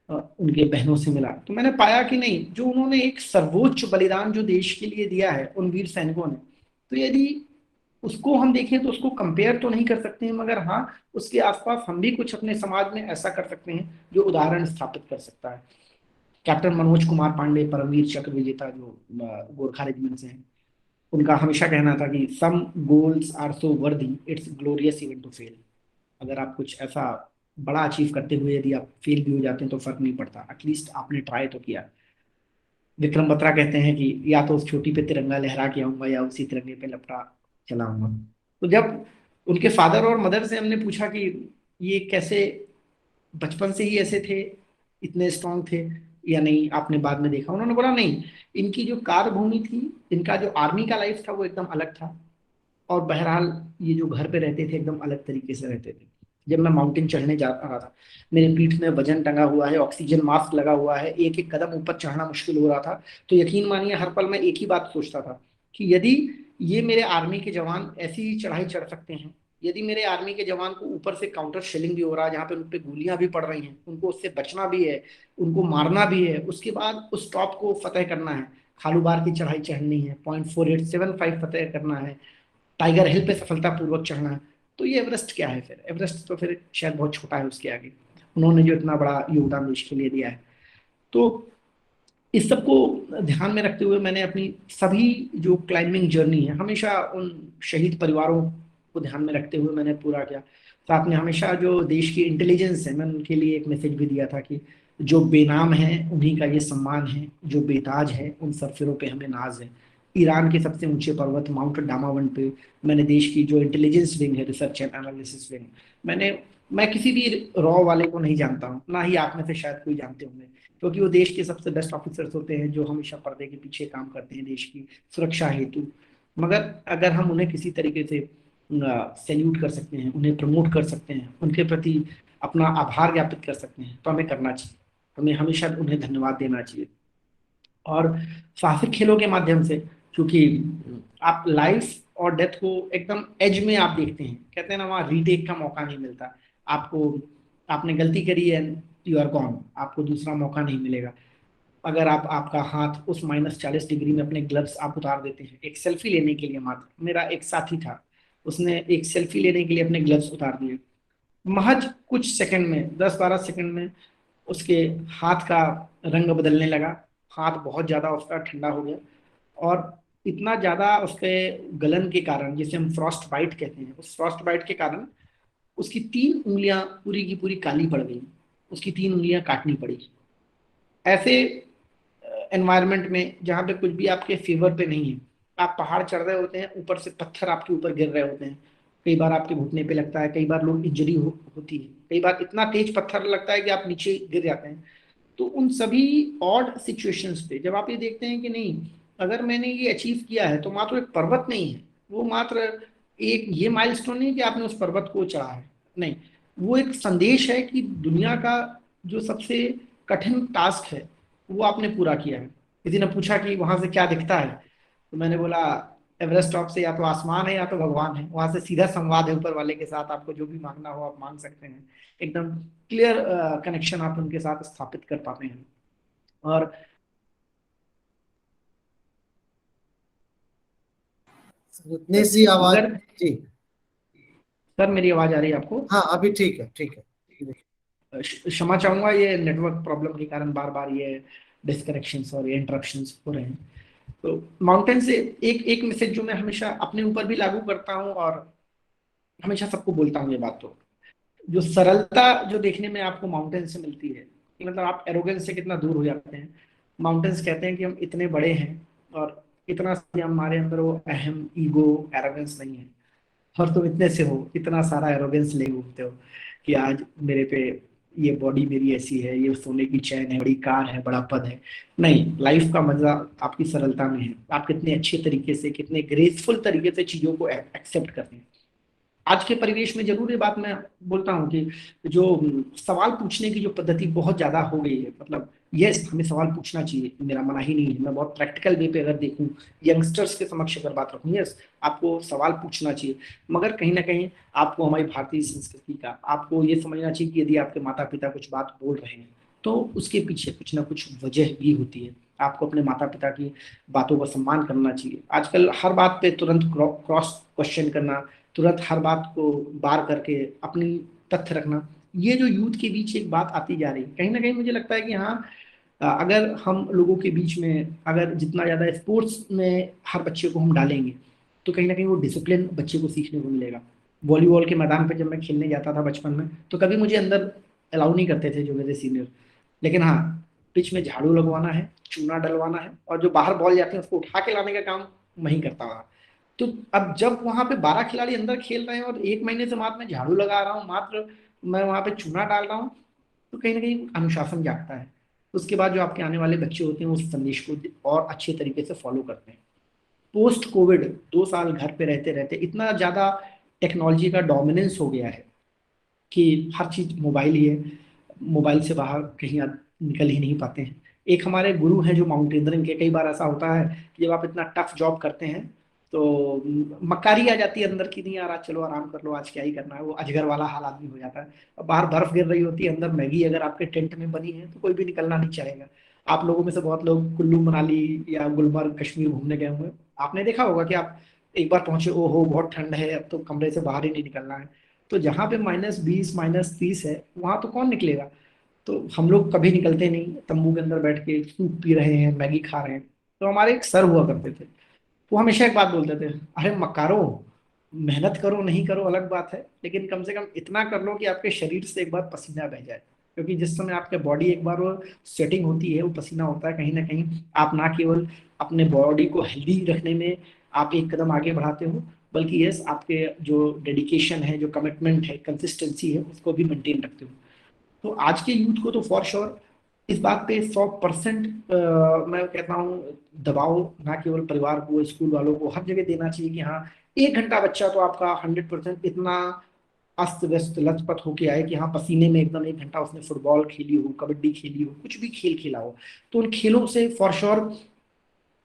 उनके बहनों से मिला, तो मैंने पाया कि नहीं, जो उन्होंने एक सर्वोच्च बलिदान जो देश के लिए दिया है उन वीर सैनिकों ने, तो यदि उसको हम देखें तो उसको कंपेयर तो नहीं कर सकते हैं, मगर हाँ उसके आसपास हम भी कुछ अपने समाज में ऐसा कर सकते हैं जो उदाहरण स्थापित कर सकता है। कैप्टन मनोज कुमार पांडे, परमवीर चक्र विजेता, जो गोरखा रेजिमेंट से हैं, उनका हमेशा कहना था कि some goals are so worthy it's glorious even to fail. अगर आप कुछ ऐसा बड़ा अचीव करते हुए यदि आप फेल भी हो जाते हैं तो फर्क नहीं पड़ता, एटलीस्ट आपने ट्राई तो किया। विक्रम बत्रा कहते हैं कि या तो उस चोटी पे तिरंगा लहरा के आऊंगा या उसी तिरंगे पे लपटा चलाऊंगा। तो जब उनके फादर और मदर से हमने पूछा कि ये कैसे बचपन से ही ऐसे थे, इतने स्ट्रांग थे या नहीं, आपने बाद में देखा, उन्होंने बोला नहीं, इनकी जो कार्यभूमि थी, इनका जो आर्मी का लाइफ था वो एकदम अलग था, और बहरहाल ये जो घर पे रहते थे एकदम अलग तरीके से रहते थे। जब मैं माउंटेन चढ़ने जा रहा था, मेरे पीठ में वजन टंगा हुआ है, ऑक्सीजन मास्क लगा हुआ है, एक एक कदम ऊपर चढ़ना मुश्किल हो रहा था, तो यकीन मानिए हर पल मैं एक ही बात सोचता था कि यदि ये मेरे आर्मी के जवान ऐसी ही चढ़ाई चढ़ सकते हैं, यदि मेरे आर्मी के जवान को ऊपर से काउंटर शेलिंग भी हो रहा है, जहाँ पे उन पे गोलियां भी पड़ रही हैं, उनको उससे बचना भी है, उनको मारना भी है, उसके बाद उस टॉप को फतेह करना है, खालूबार की चढ़ाई चढ़नी है, 0.4875 फतेह करना है, टाइगर हिल पे सफलतापूर्वक चढ़ना है, तो ये एवरेस्ट क्या है फिर? एवरेस्ट तो फिर शायद बहुत छोटा है उसके आगे, उन्होंने जो इतना बड़ा योगदान देश के लिए दिया है। तो इस सबको ध्यान में रखते हुए मैंने अपनी सभी जो क्लाइंबिंग जर्नी है हमेशा उन शहीद परिवारों को ध्यान में रखते हुए मैंने पूरा किया। साथ में हमेशा जो देश की इंटेलिजेंस है, मैंने उनके लिए एक मैसेज भी दिया था कि जो बेनाम है उन्हीं का ये सम्मान है, जो बेताज है उन सरफिरों पे हमें नाज है। ईरान के सबसे ऊंचे पर्वत माउंट डामावन पे मैंने देश की जो इंटेलिजेंस विंग है, रिसर्च एंड एनालिसिस विंग, मैं किसी भी रॉ वाले को नहीं जानता हूँ, ना ही आप में से शायद कोई जानते होंगे, क्योंकि वो देश के सबसे बेस्ट ऑफिसर्स होते हैं जो हमेशा पर्दे के पीछे काम करते हैं देश की सुरक्षा हेतु। मगर अगर हम उन्हें किसी तरीके से सैल्यूट कर सकते हैं, उन्हें प्रमोट कर सकते हैं, उनके प्रति अपना आभार ज्ञापित कर सकते हैं, तो हमें करना चाहिए, हमें हमेशा उन्हें धन्यवाद देना चाहिए। और साहसिक खेलों के माध्यम से, क्योंकि आप लाइफ और डेथ को एकदम एज में आप देखते हैं, कहते हैं ना, वहाँ रीटेक का मौका नहीं मिलता आपको, आपने गलती करी है, यू आर गॉन, आपको दूसरा मौका नहीं मिलेगा। अगर आप आपका हाथ उस -40 डिग्री में अपने ग्लव्स आप उतार देते हैं एक सेल्फी लेने के लिए मात्र, मेरा एक साथी था, उसने एक सेल्फी लेने के लिए अपने ग्लव्स उतार दिए, महज कुछ सेकंड में, 10-12 सेकंड में उसके हाथ का रंग बदलने लगा, हाथ बहुत ज्यादा उसका ठंडा हो गया, और इतना ज्यादा उसके गलन के कारण, जिसे हम फ्रॉस्ट बाइट कहते हैं, उस फ्रॉस्ट बाइट के कारण उसकी 3 उंगलियां पूरी की पूरी काली पड़ गई, उसकी 3 उंगलियां काटनी पड़ी। ऐसे एनवायरनमेंट में जहाँ पे कुछ भी आपके फेवर पे नहीं है, आप पहाड़ चढ़ रहे होते हैं, ऊपर से पत्थर आपके ऊपर गिर रहे होते हैं, कई बार आपके घुटने पे लगता है, कई बार लोग इंजरी होती है, कई बार इतना तेज पत्थर लगता है कि आप नीचे गिर जाते हैं। तो उन सभी ऑड सिचुएशंस पे जब आप ये देखते हैं कि नहीं, अगर मैंने ये अचीव किया है तो मात्र एक पर्वत नहीं है, वो मात्र एक ये माइलस्टोन नहीं कि आपने उस पर्वत को चढ़ा है, नहीं, वो एक संदेश है कि दुनिया का जो सबसे कठिन टास्क है वो आपने पूरा किया है। किसी ने पूछा कि वहां से क्या दिखता है, तो मैंने बोला एवरेस्ट टॉप से या तो आसमान है या तो भगवान है, वहां से सीधा संवाद है ऊपर वाले के साथ, आपको जो भी मांगना हो आप मांग सकते हैं, एकदम क्लियर कनेक्शन आप उनके साथ स्थापित कर पाते हैं। और रत्नेश जी आवाज मगर जी, सर मेरी आवाज आ रही है आपको? हाँ अभी ठीक है, ठीक है। क्षमा चाहूंगा, ये नेटवर्क प्रॉब्लम के कारण बार बार ये डिस्कनेक्शंस और ये इंटरप्शंस हो रहे हैं। तो माउंटेन से एक एक मैसेज जो मैं हमेशा अपने ऊपर भी लागू करता हूँ और हमेशा सबको बोलता हूँ ये बात, तो जो सरलता जो देखने में आपको माउंटेन से मिलती है, कि मतलब आप एरोगेंस से कितना दूर हो जाते हैं। माउंटेन्स कहते हैं कि हम इतने बड़े हैं और इतना हमारे अंदर वो अहम, ईगो, एरोगेंस नहीं है, और तुम इतने से हो, इतना सारा एरोगेंस ले घूमते हो कि आज मेरे पे ये बॉडी मेरी ऐसी है, ये सोने की चैन है, बड़ी कार है, बड़ा पद है। नहीं, लाइफ का मजा आपकी सरलता में है, आप कितने अच्छे तरीके से, कितने ग्रेसफुल तरीके से चीजों को एक्सेप्ट करते हैं। आज के परिवेश में जरूर ये बात मैं बोलता हूँ कि जो सवाल पूछने की जो पद्धति बहुत ज्यादा हो गई है, मतलब यस हमें सवाल पूछना चाहिए, मेरा मना ही नहीं है, मैं बहुत प्रैक्टिकल वे पे अगर देखूं, यंगस्टर्स के समक्ष अगर बात रखूं, यस आपको सवाल पूछना चाहिए, मगर कहीं ना कहीं आपको हमारी भारतीय संस्कृति का आपको ये समझना चाहिए कि यदि आपके माता पिता कुछ बात बोल रहे हैं तो उसके पीछे कुछ ना कुछ वजह भी होती है। आपको अपने माता पिता की बातों का सम्मान करना चाहिए। आजकल हर बात पे तुरंत क्रॉस क्वेश्चन करना, तुरंत हर बात को बार करके अपनी तथ्य रखना, ये जो यूथ के बीच एक बात आती जा रही है, कहीं ना कहीं मुझे लगता है कि हाँ, अगर हम लोगों के बीच में अगर जितना ज्यादा स्पोर्ट्स में हर बच्चे को हम डालेंगे तो कहीं ना कहीं वो डिसिप्लिन बच्चे को सीखने को मिलेगा। वॉलीबॉल के मैदान पर जब मैं खेलने जाता था बचपन में तो कभी मुझे अंदर अलाउ नहीं करते थे जो मेरे सीनियर, लेकिन हाँ पिच में झाड़ू लगवाना है, चूना डलवाना है, और जो बाहर बॉल जाती है उसको उठा के लाने का काम मैं ही करता था। तो अब जब वहां पे 12 खिलाड़ी अंदर खेल रहे हैं और 1 महीने से मात्र मैं झाड़ू लगा रहा हूँ, मात्र मैं वहां पे चूना डाल रहा हूँ, तो कहीं ना कहीं अनुशासन जागता है। उसके बाद जो आपके आने वाले बच्चे होते हैं उस संदेश को और अच्छे तरीके से फॉलो करते हैं। पोस्ट कोविड 2 साल घर पे रहते रहते इतना ज्यादा टेक्नोलॉजी का डोमिनेंस हो गया है कि हर चीज मोबाइल ही है, मोबाइल से बाहर कहीं आप निकल ही नहीं पाते हैं। एक हमारे गुरु हैं जो माउंटेनियरिंग के, कई बार ऐसा होता है कि जब आप इतना टफ जॉब करते हैं तो मक्कारी आ जाती है अंदर की, नहीं आ रहा चलो आराम कर लो आज क्या ही करना है, वो अजगर वाला हाल आदमी हो जाता है। अब बाहर बर्फ गिर रही होती है, अंदर मैगी अगर आपके टेंट में बनी है तो कोई भी निकलना नहीं चाहेगा। आप लोगों में से बहुत लोग कुल्लू मनाली या गुलमर्ग कश्मीर घूमने गए हुए, आपने देखा होगा कि आप एक बार पहुंचे, ओहो बहुत ठंड है, अब तो कमरे से बाहर ही नहीं निकलना है। तो जहाँ पे -20 -30 है वहां तो कौन निकलेगा। तो हम लोग कभी निकलते नहीं, तंबू के अंदर बैठ के सूप पी रहे हैं, मैगी खा रहे हैं। तो हमारे एक सर हुआ करते थे, वो हमेशा एक बात बोलते थे, अरे मकारो, मेहनत करो नहीं करो अलग बात है, लेकिन कम से कम इतना कर लो कि आपके शरीर से एक बार पसीना बह जाए। क्योंकि जिस समय आपके बॉडी एक बार वो सेटिंग होती है, वो पसीना होता है, कहीं ना कहीं आप ना केवल अपने बॉडी को हेल्दी रखने में आप एक कदम आगे बढ़ाते हो, बल्कि यस आपके जो डेडिकेशन है, जो कमिटमेंट है, कंसिस्टेंसी है, उसको भी मेंटेन रखते हो। तो आज के यूथ को तो फॉर श्योर इस बात पे 100% मैं कहता हूँ दबाव ना केवल परिवार को, स्कूल वालों को, हर जगह देना चाहिए कि हाँ 1 घंटा बच्चा तो आपका 100% इतना अस्त व्यस्त लथपथ होके आए कि हाँ पसीने में एकदम 1 घंटा उसने फुटबॉल खेली हो, कबड्डी खेली हो, कुछ भी खेल खेला हो, तो उन खेलों से फॉर श्योर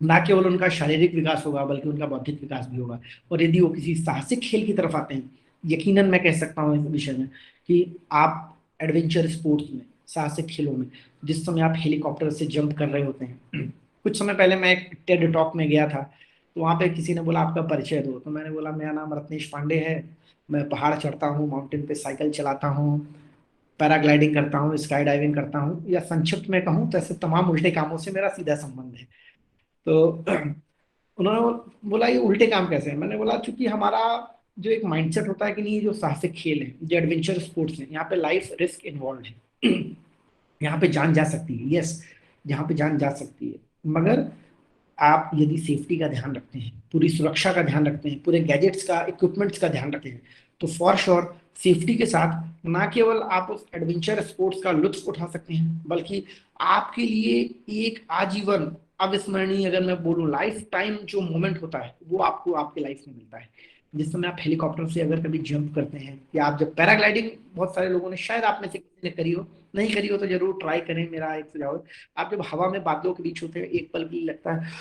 ना केवल उनका शारीरिक विकास होगा बल्कि उनका बौद्धिक विकास भी होगा। और यदि वो किसी साहसिक खेल की तरफ आते हैं, यकीनन मैं कह सकता हूँ इस विषय में कि आप एडवेंचर स्पोर्ट्स में, साहसिक खेलों में, जिस समय आप हेलीकॉप्टर से जंप कर रहे होते हैं, कुछ समय पहले मैं एक टेड टॉक में गया था, तो वहाँ पे किसी ने बोला आपका परिचय दो, तो मैंने बोला मेरा नाम रत्नेश पांडे है, मैं पहाड़ चढ़ता हूँ, माउंटेन पे साइकिल चलाता हूँ, पैराग्लाइडिंग करता हूँ, स्काई डाइविंग करता हूँ, या संक्षिप्त में कहूँ तो ऐसे तमाम उल्टे कामों से मेरा सीधा संबंध है। तो उन्होंने बोला ये उल्टे काम कैसे है, मैंने बोला क्योंकि हमारा जो एक माइंडसेट होता है कि नहीं, जो साहसिक खेल है, जो एडवेंचर स्पोर्ट्स है, यहाँ पे लाइफ रिस्क इन्वॉल्व है, यहाँ पे जान जा सकती है, यस यहाँ पे जान जा सकती है, मगर आप यदि सेफ्टी का ध्यान रखते हैं, पूरी सुरक्षा का ध्यान रखते हैं, पूरे गैजेट्स का, इक्विपमेंट्स का ध्यान रखते हैं, तो फॉर श्योर सेफ्टी के साथ ना केवल आप उस एडवेंचर स्पोर्ट्स का लुत्फ उठा सकते हैं, बल्कि आपके लिए एक आजीवन अविस्मरणीय, अगर मैं बोलूं लाइफ टाइम जो मोमेंट होता है वो आपको आपके लाइफ में मिलता है। जिस समय आप हेलीकॉप्टर से अगर कभी जंप करते हैं, या आप जब पैराग्लाइडिंग, बहुत सारे लोगों ने, शायद आप में से किसी ने करी हो, नहीं करी हो तो जरूर ट्राई करें, मेरा एक सुझाव है। आप जब हवा में बादलों के बीच होते हैं, एक पल के लिए लगता है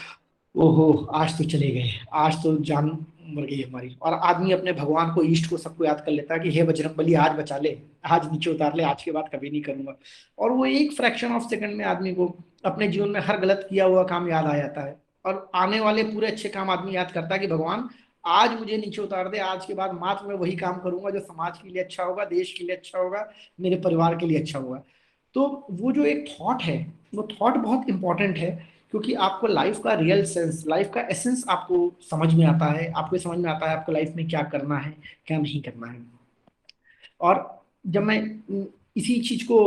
ओहो आज तो चले गए, आज तो जान मर गई हमारी, और आदमी अपने भगवान को, ईष्ट को, सबको याद कर लेता है कि हे बजरंगबली आज बचा ले, आज नीचे उतार ले, आज के बाद कभी नहीं करूंगा। और वो एक फ्रैक्शन ऑफ सेकंड में आदमी को अपने जीवन में हर गलत किया हुआ काम याद आ जाता है, और आने वाले पूरे अच्छे काम आदमी याद करता है कि भगवान आज मुझे नीचे उतार दे, आज के बाद मात्र मैं वही काम करूंगा जो समाज के लिए अच्छा होगा, देश के लिए अच्छा होगा, मेरे परिवार के लिए अच्छा होगा। तो वो जो एक थॉट है, वो थॉट बहुत इंपॉर्टेंट है, क्योंकि आपको लाइफ का रियल सेंस, लाइफ का एसेंस आपको समझ में आता है, आपको समझ में आता है आपको लाइफ में क्या करना है, क्या नहीं करना है। और जब मैं इसी चीज को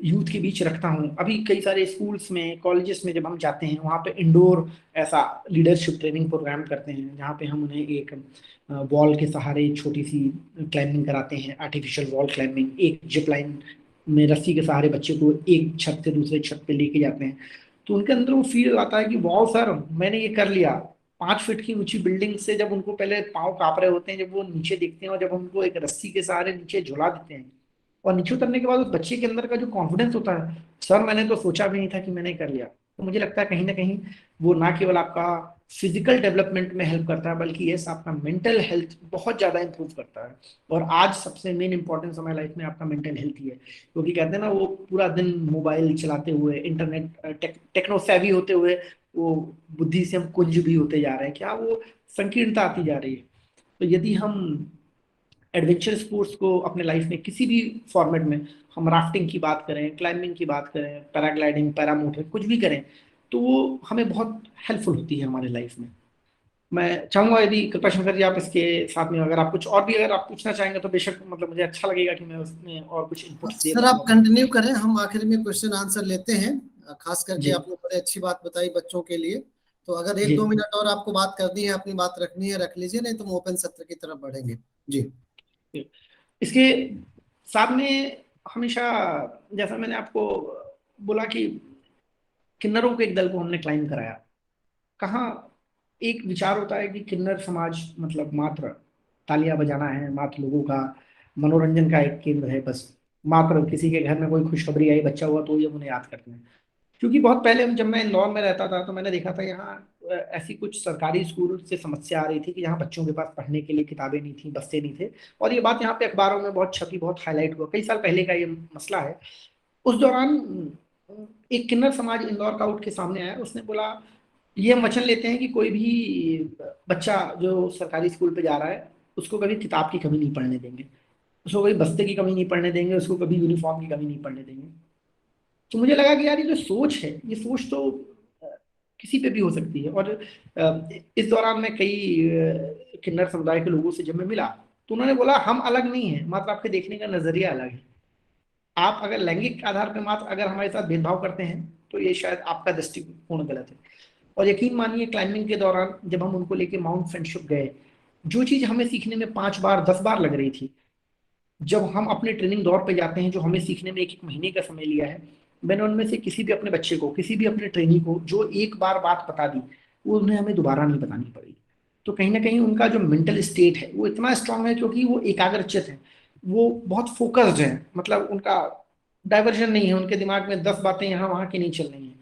यूथ के बीच रखता हूँ, अभी कई सारे स्कूल्स में, कॉलेजेस में जब हम जाते हैं, वहाँ पे इंडोर ऐसा लीडरशिप ट्रेनिंग प्रोग्राम करते हैं, जहाँ पे हम उन्हें एक वॉल के सहारे छोटी सी क्लाइंबिंग कराते हैं, आर्टिफिशियल वॉल क्लाइंबिंग, एक जिप लाइन में रस्सी के सहारे बच्चे को एक छत से दूसरे छत पे लेके जाते हैं। तो उनके अंदर वो फील आता है कि वाओ सर मैंने ये कर लिया, 5 फीट की ऊंची बिल्डिंग से जब उनको पहले पाँव कांप रहे होते हैं, जब वो नीचे देखते हैं और जब उनको एक रस्सी के सहारे नीचे झुला देते हैं और नीचे उतरने के बाद उस बच्चे के अंदर का जो कॉन्फिडेंस होता है, सर मैंने तो सोचा भी नहीं था कि मैंने कर लिया। तो मुझे लगता है कहीं ना कहीं वो ना केवल आपका फिजिकल डेवलपमेंट में हेल्प करता है, बल्कि यस आपका मेंटल हेल्थ बहुत ज्यादा इंप्रूव करता है। और आज सबसे मेन इंपॉर्टेंस हमारी लाइफ में आपका मेंटल हेल्थ ही है, क्योंकि कहते हैं ना वो पूरा दिन मोबाइल चलाते हुए, इंटरनेट टेक्नो सेवी होते हुए वो बुद्धि से हम कुंज भी होते जा रहे हैं, क्या वो संकीर्णता आती जा रही है। तो यदि हम एडवेंचर स्पोर्ट्स को अपने लाइफ में किसी भी फॉर्मेट में, हम राफ्टिंग की बात करें, क्लाइंबिंग की बात करें, पैराग्लाइडिंग, पैरामोटर, कुछ भी करें, तो वो हमें बहुत हेल्पफुल होती है हमारे लाइफ में। मैं चाहूंगा यदि कृपा शंकर जी आप इसके साथ में अगर आप कुछ और भी अगर आप पूछना चाहेंगे तो बेशक, मतलब मुझे अच्छा लगेगा कि मैं उसमें और कुछ इनपुट्स दे सर आप पाऊंगा। कंटिन्यू करें, हम आखिर में क्वेश्चन आंसर लेते हैं। खास करके जी आपने बड़े अच्छी बात बताई बच्चों के लिए। तो अगर एक जी दो मिनट और आपको बात करनी है, अपनी बात रखनी है, रख लीजिए, नहीं तो हम ओपन सत्र की तरफ बढ़ेंगे। जी। इसके साथ में हमेशा, जैसा मैंने आपको बोला कि किन्नरों के एक दल को हमने क्लाइम कराया, कहाँ एक विचार होता है कि किन्नर समाज मतलब मात्र तालियां बजाना है, मात्र लोगों का मनोरंजन का एक केंद्र है, बस मात्र किसी के घर में कोई खुशखबरी आई, बच्चा हुआ तो ये उन्हें याद करते हैं। क्योंकि बहुत पहले जब मैं इंदौर में रहता था तो मैंने देखा था यहाँ ऐसी कुछ सरकारी स्कूल से समस्या आ रही थी कि यहाँ बच्चों के पास पढ़ने के लिए किताबें नहीं थी, बस्ते नहीं थे। और ये बात यहाँ पे अखबारों में बहुत छपी, बहुत हाईलाइट हुआ, कई साल पहले का ये मसला है। उस दौरान एक किन्नर समाज इंदौर का उठ के सामने आया, उसने बोला ये हम वचन लेते हैं कि कोई भी बच्चा जो सरकारी स्कूल पे जा रहा है उसको कभी किताब की कमी नहीं पड़ने देंगे, उसको कभी बस्ते की कमी नहीं पड़ने देंगे, उसको कभी यूनिफॉर्म की कमी नहीं पड़ने देंगे। तो मुझे लगा कि यार ये जो सोच है, ये सोच तो किसी पे भी हो सकती है। और इस दौरान मैं कई किन्नर समुदाय के लोगों से जब मैं मिला तो उन्होंने बोला हम अलग नहीं है, मात्र आपके देखने का नजरिया अलग है। आप अगर लैंगिक आधार पर मात्र अगर हमारे साथ भेदभाव करते हैं तो ये शायद आपका दृष्टिकोण गलत है। और यकीन मानिए क्लाइंबिंग के दौरान जब हम उनको लेके माउंट फ्रेंडशिप गए, जो चीज हमें सीखने में 5 बार 10 बार लग रही थी, जब हम अपने ट्रेनिंग दौर पे जाते हैं जो हमें सीखने में 1-1 महीने का समय लिया है, मैंने उनमें से किसी भी अपने बच्चे को, किसी भी अपने ट्रेनी को जो एक बार बात बता दी, वो उन्हें हमें दोबारा नहीं बतानी पड़ी। तो कहीं ना कहीं उनका जो मेंटल स्टेट है वो इतना स्ट्रांग है, क्योंकि वो एकाग्रचित है, वो बहुत फोकस्ड है, मतलब उनका डाइवर्जन नहीं है, उनके दिमाग में 10 बातें यहाँ वहाँ की नहीं चल रही हैं,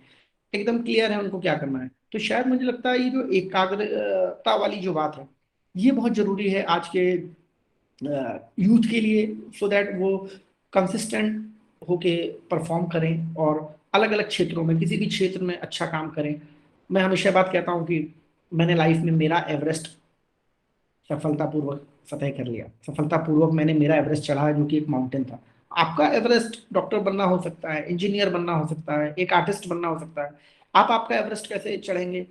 एकदम क्लियर है उनको क्या करना है। तो शायद मुझे लगता है ये जो एकाग्रता वाली जो बात है, ये बहुत जरूरी है आज के यूथ के लिए, सो दैट वो कंसिस्टेंट होके परफॉर्म करें और अलग अलग क्षेत्रों में, किसी भी क्षेत्र में अच्छा काम करें। मैं हमेशा बात कहता हूँ कि मैंने लाइफ में मेरा एवरेस्ट सफलतापूर्वक फतेह कर लिया, सफलतापूर्वक मैंने मेरा एवरेस्ट चढ़ा, जो कि एक माउंटेन था। आपका एवरेस्ट डॉक्टर बनना हो सकता है, इंजीनियर बनना हो सकता है, एक आर्टिस्ट बनना हो सकता है। आप आपका एवरेस्ट कैसे चढ़ेंगे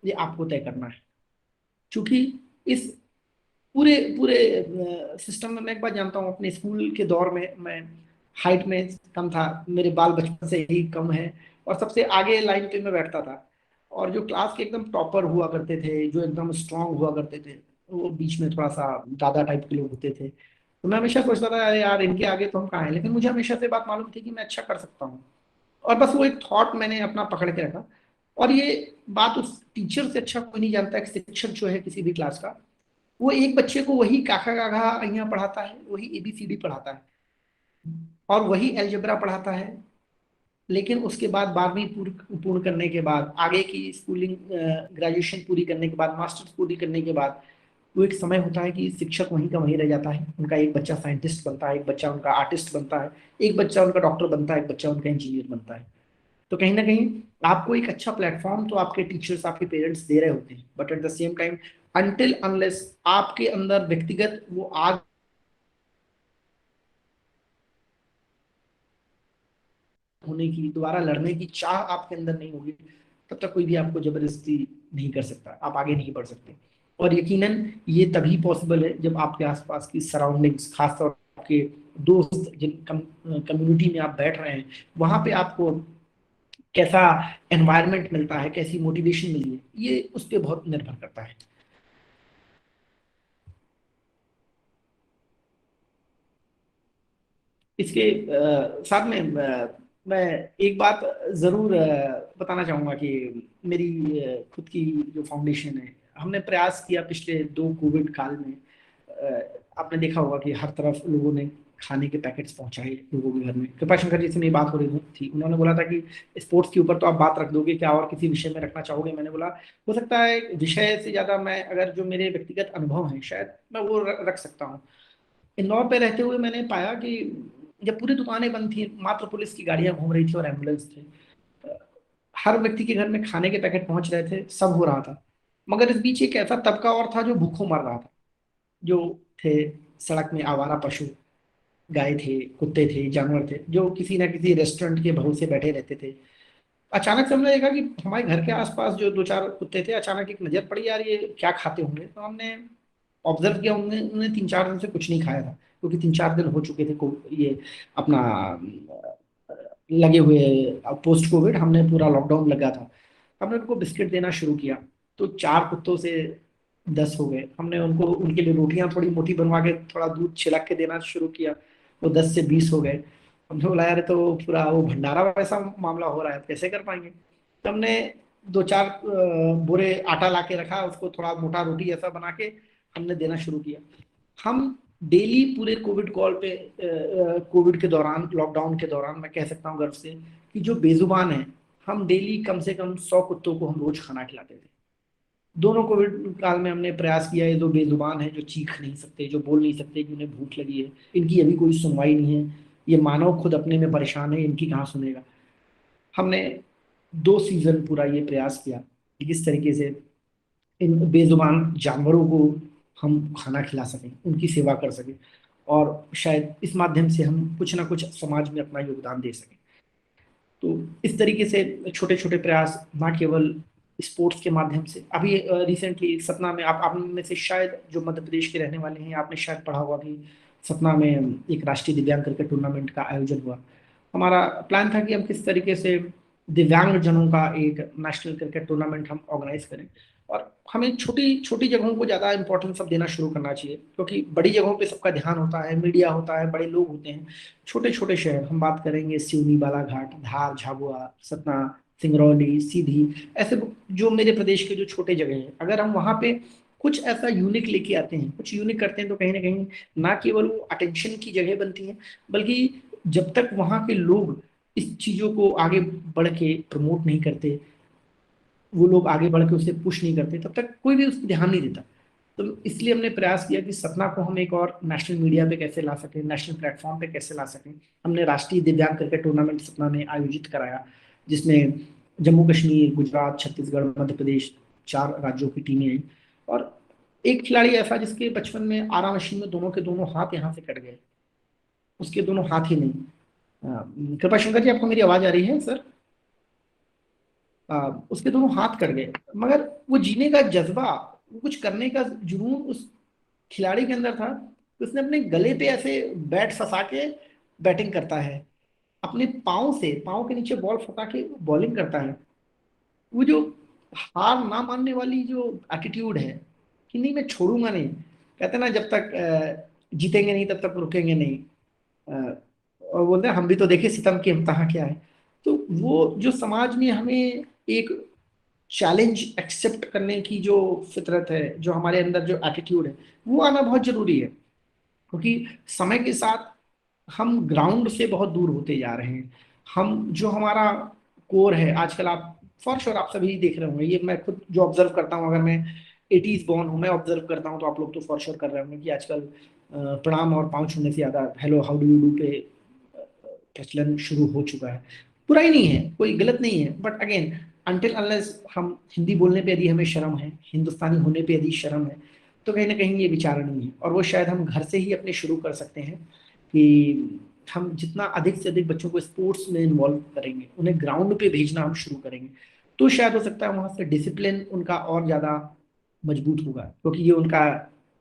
ये आपको तय करना है। क्योंकि इस पूरे पूरे सिस्टम में मैं एक बात जानता हूँ, अपने स्कूल के दौर में मैं हाइट में कम था, मेरे बाल बचपन से ही कम है, और सबसे आगे लाइन पे मैं बैठता था। और जो क्लास के एकदम टॉपर हुआ करते थे, जो एकदम स्ट्रांग हुआ करते थे, वो बीच में थोड़ा सा दादा टाइप के लोग होते थे। तो मैं हमेशा सोचता था अरे यार इनके आगे तो हम कहाँ हैं, लेकिन मुझे हमेशा से बात मालूम थी कि मैं अच्छा कर सकता हूँ। और बस वो एक थॉट मैंने अपना पकड़ के रखा। और ये बात उस टीचर से अच्छा कोई नहीं जानता, एक शिक्षक जो है किसी भी क्लास का, वो एक बच्चे को वही काका काका अइयां पढ़ाता है, वही एबीसीडी पढ़ाता है और वही अलजेब्रा पढ़ाता है। लेकिन उसके बाद 12वीं पूर्ण करने के बाद, आगे की स्कूलिंग ग्रेजुएशन पूरी करने के बाद, मास्टर्स पूरी करने के बाद, वो एक समय होता है कि शिक्षक वहीं का वहीं रह जाता है। उनका एक बच्चा साइंटिस्ट बनता है, एक बच्चा उनका आर्टिस्ट बनता है, एक बच्चा उनका डॉक्टर बनता है, एक बच्चा उनका इंजीनियर बनता है। तो कहीं ना कहीं आपको एक अच्छा प्लेटफॉर्म तो आपके टीचर्स, आपके पेरेंट्स दे रहे होते हैं, but at the same time until unless आपके अंदर व्यक्तिगत वो आग होने की, दोबारा लड़ने की चाह आपके अंदर नहीं होगी, तब तक कोई भी आपको जबरदस्ती नहीं कर सकता, आप आगे नहीं बढ़ सकते। और यकीनन ये तभी पॉसिबल है जब आपके आसपास की सराउंडिंग्स, खासतौर पर आपके दोस्त जिन कम्युनिटी में आप बैठ रहे हैं, वहां पे आपको कैसा एनवायरनमेंट मिलता है, कैसी मोटिवेशन मिली है, ये उस पर बहुत निर्भर करता है। इसके साथ में मैं एक बात जरूर बताना चाहूंगा कि मेरी खुद की जो फाउंडेशन है हमने प्रयास किया पिछले 2 कोविड काल में, आपने देखा होगा कि हर तरफ लोगों ने खाने के पैकेट्स पहुंचाए लोगों के घर में। कृपा शंकर जी से मेरी बात हो रही थी, उन्होंने बोला था कि स्पोर्ट्स के ऊपर तो आप बात रख दोगे, क्या और किसी विषय में रखना चाहोगे? मैंने बोला हो सकता है विषय से ज्यादा मैं अगर जो मेरे व्यक्तिगत अनुभव हैं शायद मैं वो रख सकता हूँ। इंदौर पे रहते हुए मैंने पाया कि जब पूरी दुकानें बंद थी, मात्र पुलिस की गाड़ियां घूम रही थी और एम्बुलेंस थे, हर व्यक्ति के घर में खाने के पैकेट पहुंच रहे थे, सब हो रहा था, मगर इस बीच एक ऐसा तबका और था जो भूखों मर रहा था। जो थे सड़क में आवारा पशु, गाय थे, कुत्ते थे, जानवर थे, जो किसी ना किसी रेस्टोरेंट के भरोसे बैठे रहते थे। अचानक से हमने देखा कि हमारे घर के आसपास जो 2-4 कुत्ते थे, अचानक एक नजर पड़ी, यार ये क्या खाते होंगे। तो हमने ऑब्जर्व किया, उन्होंने 3-4 दिन से कुछ नहीं खाया था, क्योंकि 3-4 दिन हो चुके थे ये अपना लगे हुए पोस्ट कोविड, हमने पूरा लॉकडाउन लगा था। हमने उनको बिस्किट देना शुरू किया, तो 4 कुत्तों से 10 हो गए। हमने उनको उनके लिए रोटियां थोड़ी मोटी बनवा के थोड़ा दूध छिड़क के देना शुरू किया, वो 10 से 20 हो गए। हमने बोला यार तो पूरा वो भंडारा वैसा मामला हो रहा है, कैसे कर पाएंगे? तो हमने 2-4 बोरे आटा ला के रखा, उसको थोड़ा मोटा रोटी ऐसा बना के हमने देना शुरू किया। हम डेली पूरे कोविड कॉल पे, कोविड के दौरान, लॉकडाउन के दौरान, मैं कह सकता हूँ गर्व से कि जो बेजुबान है, हम डेली कम से कम 100 कुत्तों को हम रोज खाना खिलाते थे। दोनों कोविड काल में हमने प्रयास किया है। जो बेजुबान है, जो चीख नहीं सकते, जो बोल नहीं सकते कि उन्हें भूख लगी है, इनकी अभी कोई सुनवाई नहीं है, ये मानव खुद अपने में परेशान है, इनकी कहाँ सुनेगा। हमने 2 सीजन पूरा ये प्रयास किया कि किस तरीके से इन बेजुबान जानवरों को हम खाना खिला सकें, उनकी सेवा कर सकें, और शायद इस माध्यम से हम कुछ ना कुछ समाज में अपना योगदान दे सकें। तो इस तरीके से छोटे छोटे प्रयास, ना केवल स्पोर्ट्स के माध्यम से, अभी रिसेंटली सतना में, आप में से शायद जो मध्य प्रदेश के रहने वाले हैं, आपने शायद पढ़ा होगा कि सतना में एक राष्ट्रीय दिव्यांग क्रिकेट टूर्नामेंट का आयोजन हुआ। हमारा प्लान था कि हम किस तरीके से दिव्यांग जनों का एक नेशनल क्रिकेट टूर्नामेंट हम ऑर्गेनाइज करें, और हमें छोटी छोटी जगहों को ज़्यादा इंपॉर्टेंस अब देना शुरू करना चाहिए, क्योंकि बड़ी जगहों पे सबका ध्यान होता है, मीडिया होता है, बड़े लोग होते हैं। छोटे छोटे शहर, हम बात करेंगे सिवनी, बालाघाट, धार, झाबुआ, सतना, सिंगरौली, सीधी, ऐसे जो मेरे प्रदेश के जो छोटे जगह हैं, अगर हम वहाँ पे कुछ ऐसा यूनिक लेके आते हैं, कुछ यूनिक करते हैं, तो कहीं ना कहीं ना केवल वो अटेंशन की जगह बनती है, बल्कि जब तक वहाँ के लोग इस चीज़ों को आगे बढ़ के प्रमोट नहीं करते, वो लोग आगे बढ़ के उसे पुश नहीं करते, तब तक कोई भी उस पर ध्यान नहीं देता। तो इसलिए हमने प्रयास किया कि सतना को हम एक और नेशनल मीडिया पे कैसे ला सकें, नेशनल प्लेटफॉर्म पे कैसे ला सकें। हमने राष्ट्रीय दिव्यांग क्रिकेट टूर्नामेंट सतना में आयोजित कराया, जिसमें जम्मू कश्मीर, गुजरात, छत्तीसगढ़, मध्य प्रदेश, 4 राज्यों की टीमें आई, और एक खिलाड़ी ऐसा जिसके बचपन में आरा मशीन में दोनों के दोनों हाथ यहाँ से कट गए, उसके दोनों हाथ ही नहीं। कृपा शंकर जी, आपको मेरी आवाज आ रही है सर? उसके दोनों हाथ कट गए, मगर वो जीने का जज्बा, वो कुछ करने का जुनून उस खिलाड़ी के अंदर था। उसने अपने गले पे ऐसे बैट फंसा के बैटिंग करता है, अपने पाँव से, पाँव के नीचे बॉल फंसा के बॉलिंग करता है। वो जो हार ना मानने वाली जो एटीट्यूड है कि नहीं मैं छोड़ूंगा नहीं, कहते ना जब तक जीतेंगे नहीं तब तक रुकेंगे नहीं, और बोलते हैं हम भी तो देखे सितम की हमतहा क्या है। तो वो जो समाज में हमें एक चैलेंज एक्सेप्ट करने की जो फितरत है, जो हमारे अंदर जो एटीट्यूड है, वो आना बहुत जरूरी है, क्योंकि समय के साथ हम ग्राउंड से बहुत दूर होते जा रहे हैं। हम जो हमारा कोर है आजकल, आप फॉर श्योर आप सभी देख रहे होंगे, ये मैं खुद जो ऑब्जर्व करता हूँ, अगर मैं 80s बॉर्न हूँ, मैं ऑब्जर्व करता हूँ, तो आप लोग तो फॉर श्योर कर रहे होंगे कि आजकल प्रणाम और पाँव छूने से ज्यादा hello how do you do पे प्रचलन शुरू हो चुका है। बुराई नहीं है, कोई गलत नहीं है, बट अगेन अनटिल अनलेस हम हिंदी बोलने पे यदि हमें शर्म है, हिंदुस्तानी होने पे यदि शर्म है, तो कहीं ना कहीं ये विचार नहीं है। और वो शायद हम घर से ही अपने शुरू कर सकते हैं कि हम जितना अधिक से अधिक बच्चों को स्पोर्ट्स में इन्वॉल्व करेंगे, उन्हें ग्राउंड पे भेजना हम शुरू करेंगे, तो शायद हो सकता है वहां से डिसिप्लिन उनका और ज्यादा मजबूत होगा, क्योंकि ये उनका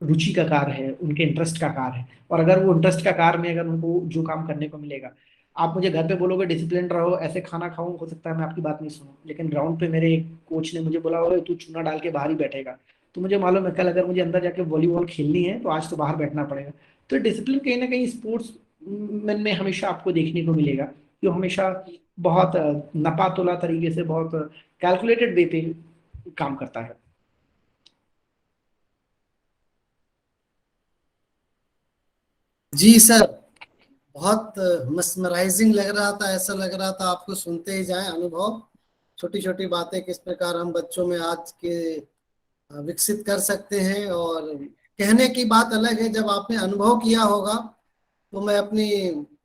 रुचि का कार्य है, उनके इंटरेस्ट का कार्य है। और अगर वो इंटरेस्ट का कार्य में अगर उनको जो काम करने को मिलेगा, आप मुझे घर पे बोलोगे डिसिप्लिन रहो, ऐसे खाना खाओ, हो सकता है मैं आपकी बात नहीं सुनूं, लेकिन ग्राउंड पे मेरे एक कोच ने मुझे बोला होगा तू चूना डाल के बाहर ही बैठेगा, तो मुझे मालूम है कल अगर मुझे अंदर जाके वॉलीबॉल खेलनी है तो आज तो बाहर बैठना पड़ेगा। तो डिसिप्लिन कहीं ना कहीं स्पोर्ट्स में हमेशा आपको देखने को मिलेगा, जो हमेशा बहुत नपा तोला तरीके से, बहुत कैलकुलेटेड वे पे काम करता है। जी सर, बहुत मस्मराइजिंग लग रहा था, ऐसा लग रहा था आपको सुनते ही जाएं अनुभव, छोटी छोटी बातें किस प्रकार हम बच्चों में आज के विकसित कर सकते हैं। और कहने की बात अलग है, जब आपने अनुभव किया होगा। तो मैं अपनी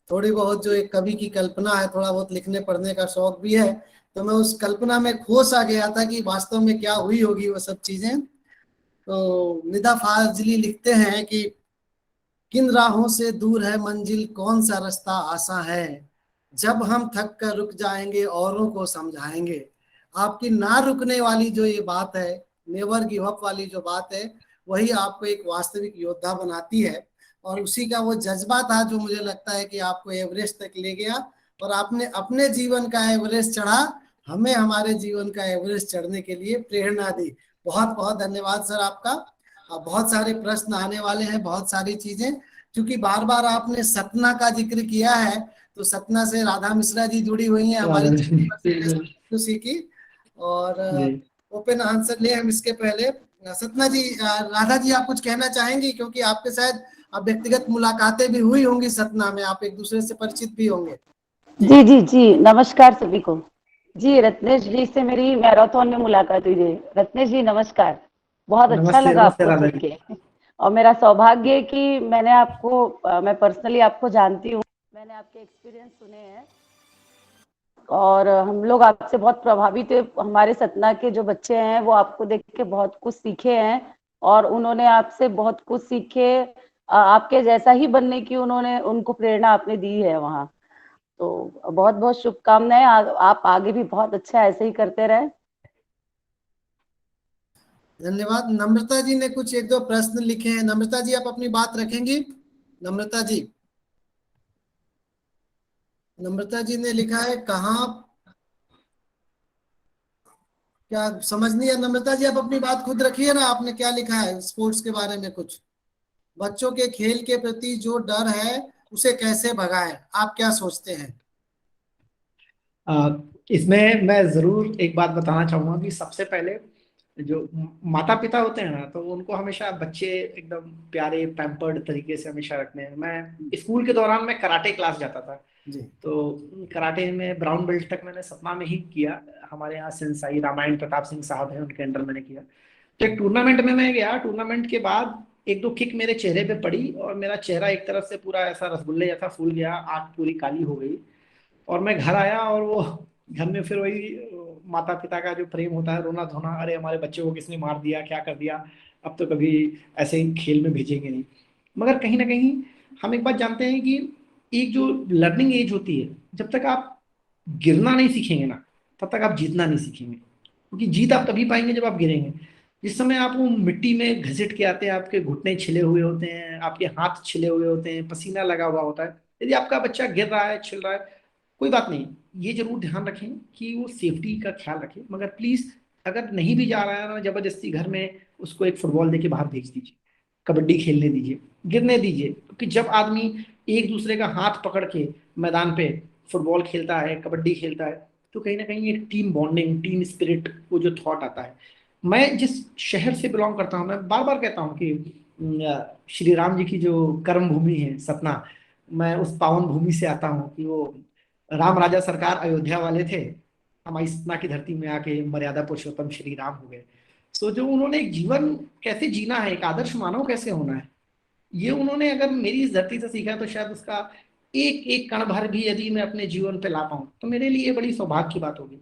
थोड़ी बहुत जो एक कवि की कल्पना है, थोड़ा बहुत लिखने पढ़ने का शौक भी है, तो मैं उस कल्पना में खो सा गया था कि वास्तव में क्या हुई होगी वो सब चीजें। तो निदा फाजली लिखते हैं कि किन राहों से दूर है मंजिल, कौन सा रास्ता आसा है, जब हम थक कर रुक जाएंगे औरों को समझाएंगे। आपकी ना रुकने वाली जो ये बात है, नेवर गिव अप वाली जो बात है, वही आपको एक वास्तविक योद्धा बनाती है। और उसी का वो जज्बा था जो मुझे लगता है कि आपको एवरेस्ट तक ले गया, और आपने अपने जीवन का एवरेस्ट चढ़ा, हमें हमारे जीवन का एवरेस्ट चढ़ने के लिए प्रेरणा दी। बहुत बहुत धन्यवाद सर आपका। अब बहुत सारे प्रश्न आने वाले हैं, बहुत सारी चीजें, क्योंकि बार बार आपने सतना का जिक्र किया है, तो सतना से राधा मिश्रा जी जुड़ी हुई हैं हमारी जी। की। और जी। ओपन आंसर ले हम इसके पहले। सतना जी, राधा जी आप कुछ कहना चाहेंगी, क्योंकि आपके शायद व्यक्तिगत मुलाकातें भी हुई होंगी सतना में, आप एक दूसरे से परिचित भी होंगे। जी जी जी, नमस्कार सभी को। जी, रत्नेश जी से मेरी मैराथन में मुलाकात हुई थी। रत्नेश जी नमस्कार, बहुत अच्छा नमस्ते लगा नमस्ते आपको राधा सुन जी। के। और मेरा सौभाग्य है कि मैंने आपको मैं पर्सनली आपको जानती हूँ, मैंने आपके एक्सपीरियंस सुने हैं और हम लोग आपसे बहुत प्रभावित है। हमारे सतना के जो बच्चे हैं वो आपको देख के बहुत कुछ सीखे हैं और उन्होंने आपसे बहुत कुछ सीखे। आपके जैसा ही बनने की उन्होंने उनको प्रेरणा आपने दी है वहाँ। तो बहुत बहुत शुभकामनाएं, आप आगे भी बहुत अच्छा ऐसे ही करते रहे। धन्यवाद। नम्रता जी ने कुछ एक दो प्रश्न लिखे हैं। नम्रता जी आप अपनी बात रखेंगी? नम्रता जी, नम्रता जी ने लिखा है कहाँ, क्या समझ नहीं है? नम्रता जी आप अपनी बात खुद रखिए ना, आपने क्या लिखा है स्पोर्ट्स के बारे में कुछ? बच्चों के खेल के प्रति जो डर है उसे कैसे भगाएं, आप क्या सोचते हैं? आ, इसमें मैं जरूर एक बात बताना चाहूंगा कि सबसे पहले जो माता पिता होते हैं ना, तो उनको हमेशा बच्चे एकदम प्यारे पैम्पर्ड तरीके से हमेशा रखने हैं। मैं स्कूल के दौरान मैं कराटे क्लास जाता था, जी तो कराटे में ब्राउन बेल्ट तक मैंने सतना में ही किया। हमारे यहाँ सेंसाई रामायण प्रताप सिंह साहब हैं, उनके अंडर मैंने किया। तो एक टूर्नामेंट में मैं गया, टूर्नामेंट के बाद एक दो किक मेरे चेहरे पे पड़ी और मेरा चेहरा एक तरफ से पूरा ऐसा रसगुल्ले जैसा फूल गया, आंख पूरी काली हो गई। और मैं घर आया और वो घर में फिर वही माता पिता का जो प्रेम होता है, रोना धोना, अरे हमारे बच्चे को किसने मार दिया, क्या कर दिया, अब तो कभी ऐसे ही खेल में भेजेंगे नहीं। मगर कहीं ना कहीं हम एक बात जानते हैं कि एक जो लर्निंग एज होती है, जब तक आप गिरना नहीं सीखेंगे ना, तब तक आप जीतना नहीं सीखेंगे। क्योंकि जीत आप तभी पाएंगे जब आप गिरेंगे। जिस समय आप वो मिट्टी में घसीट के आते हैं, आपके घुटने छिले हुए होते हैं, आपके हाथ छिले हुए होते हैं, पसीना लगा हुआ होता है, यदि आपका बच्चा गिर रहा है, छिल रहा है, कोई बात नहीं, ये जरूर ध्यान रखें कि वो सेफ्टी का ख्याल रखें। मगर प्लीज, अगर नहीं भी जा रहा है ना, जबरदस्ती घर में उसको एक फुटबॉल देके बाहर भेज दीजिए, कबड्डी खेलने दीजिए, गिरने दीजिए। क्योंकि जब आदमी एक दूसरे का हाथ पकड़ के मैदान पे फुटबॉल खेलता है, कबड्डी खेलता है, तो कहीं ना कहीं एक टीम बॉन्डिंग, टीम स्पिरिट, वो जो थॉट आता है। मैं जिस शहर से बिलोंग करता हूँ, मैं बार बार कहता हूँ कि श्री राम जी की जो कर्म भूमि है सतना, मैं उस पावन भूमि से आता हूँ कि वो राम राजा सरकार अयोध्या वाले थे, हमारी सतना की धरती में आके मर्यादा पुरुषोत्तम श्री राम हो गए। तो जो उन्होंने एक जीवन कैसे जीना है, एक आदर्श मानव कैसे होना है, ये उन्होंने अगर मेरी इस धरती से सीखा, तो शायद उसका एक एक कण भर भी यदि मैं अपने जीवन पे ला पाऊं, तो मेरे लिए बड़ी सौभाग्य की बात होगी।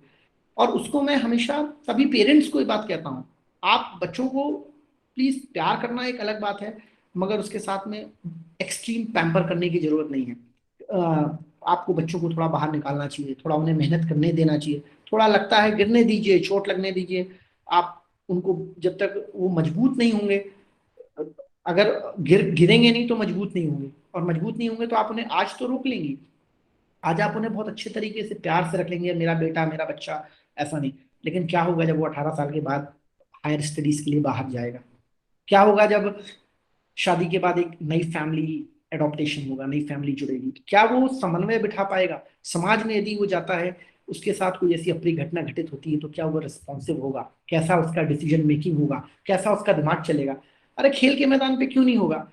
और उसको मैं हमेशा सभी पेरेंट्स को ये बात कहता हूँ, आप बच्चों को प्लीज, प्यार करना एक अलग बात है, मगर उसके साथ में एक्सट्रीम पैम्पर करने की जरूरत नहीं है। आपको बच्चों को थोड़ा बाहर निकालना चाहिए, थोड़ा उन्हें मेहनत करने देना चाहिए, थोड़ा लगता है गिरने दीजिए, चोट लगने दीजिए। आप उनको जब तक वो मजबूत नहीं होंगे, अगर गिरेंगे नहीं तो मजबूत नहीं होंगे, और मजबूत नहीं होंगे तो आप उन्हें आज तो रोक लेंगी, आज आप उन्हें बहुत अच्छे तरीके से प्यार से रख लेंगे, मेरा बेटा मेरा बच्चा, ऐसा नहीं। लेकिन क्या होगा जब वो 18 साल के बाद हायर स्टडीज के लिए बाहर जाएगा? क्या होगा जब शादी के बाद एक नई फैमिली एडॉप्टेशन होगा, नई फैमिली जुड़ेगी? क्या वो समन्वय बिठा पाएगा? समाज में यदि वो जाता है, उसके साथ कोई ऐसी अप्रिय घटना घटित होती है, तो क्या वो रिस्पॉन्सिव होगा? कैसा उसका डिसीजन मेकिंग होगा? कैसा उसका दिमाग चलेगा? अरे खेल के मैदान पे क्यों नहीं होगा?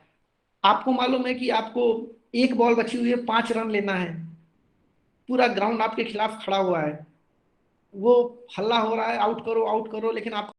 आपको मालूम है कि आपको एक बॉल बची हुई है, 5 रन लेना है, पूरा ग्राउंड आपके खिलाफ खड़ा हुआ है, वो हल्ला हो रहा है आउट करो आउट करो, लेकिन आप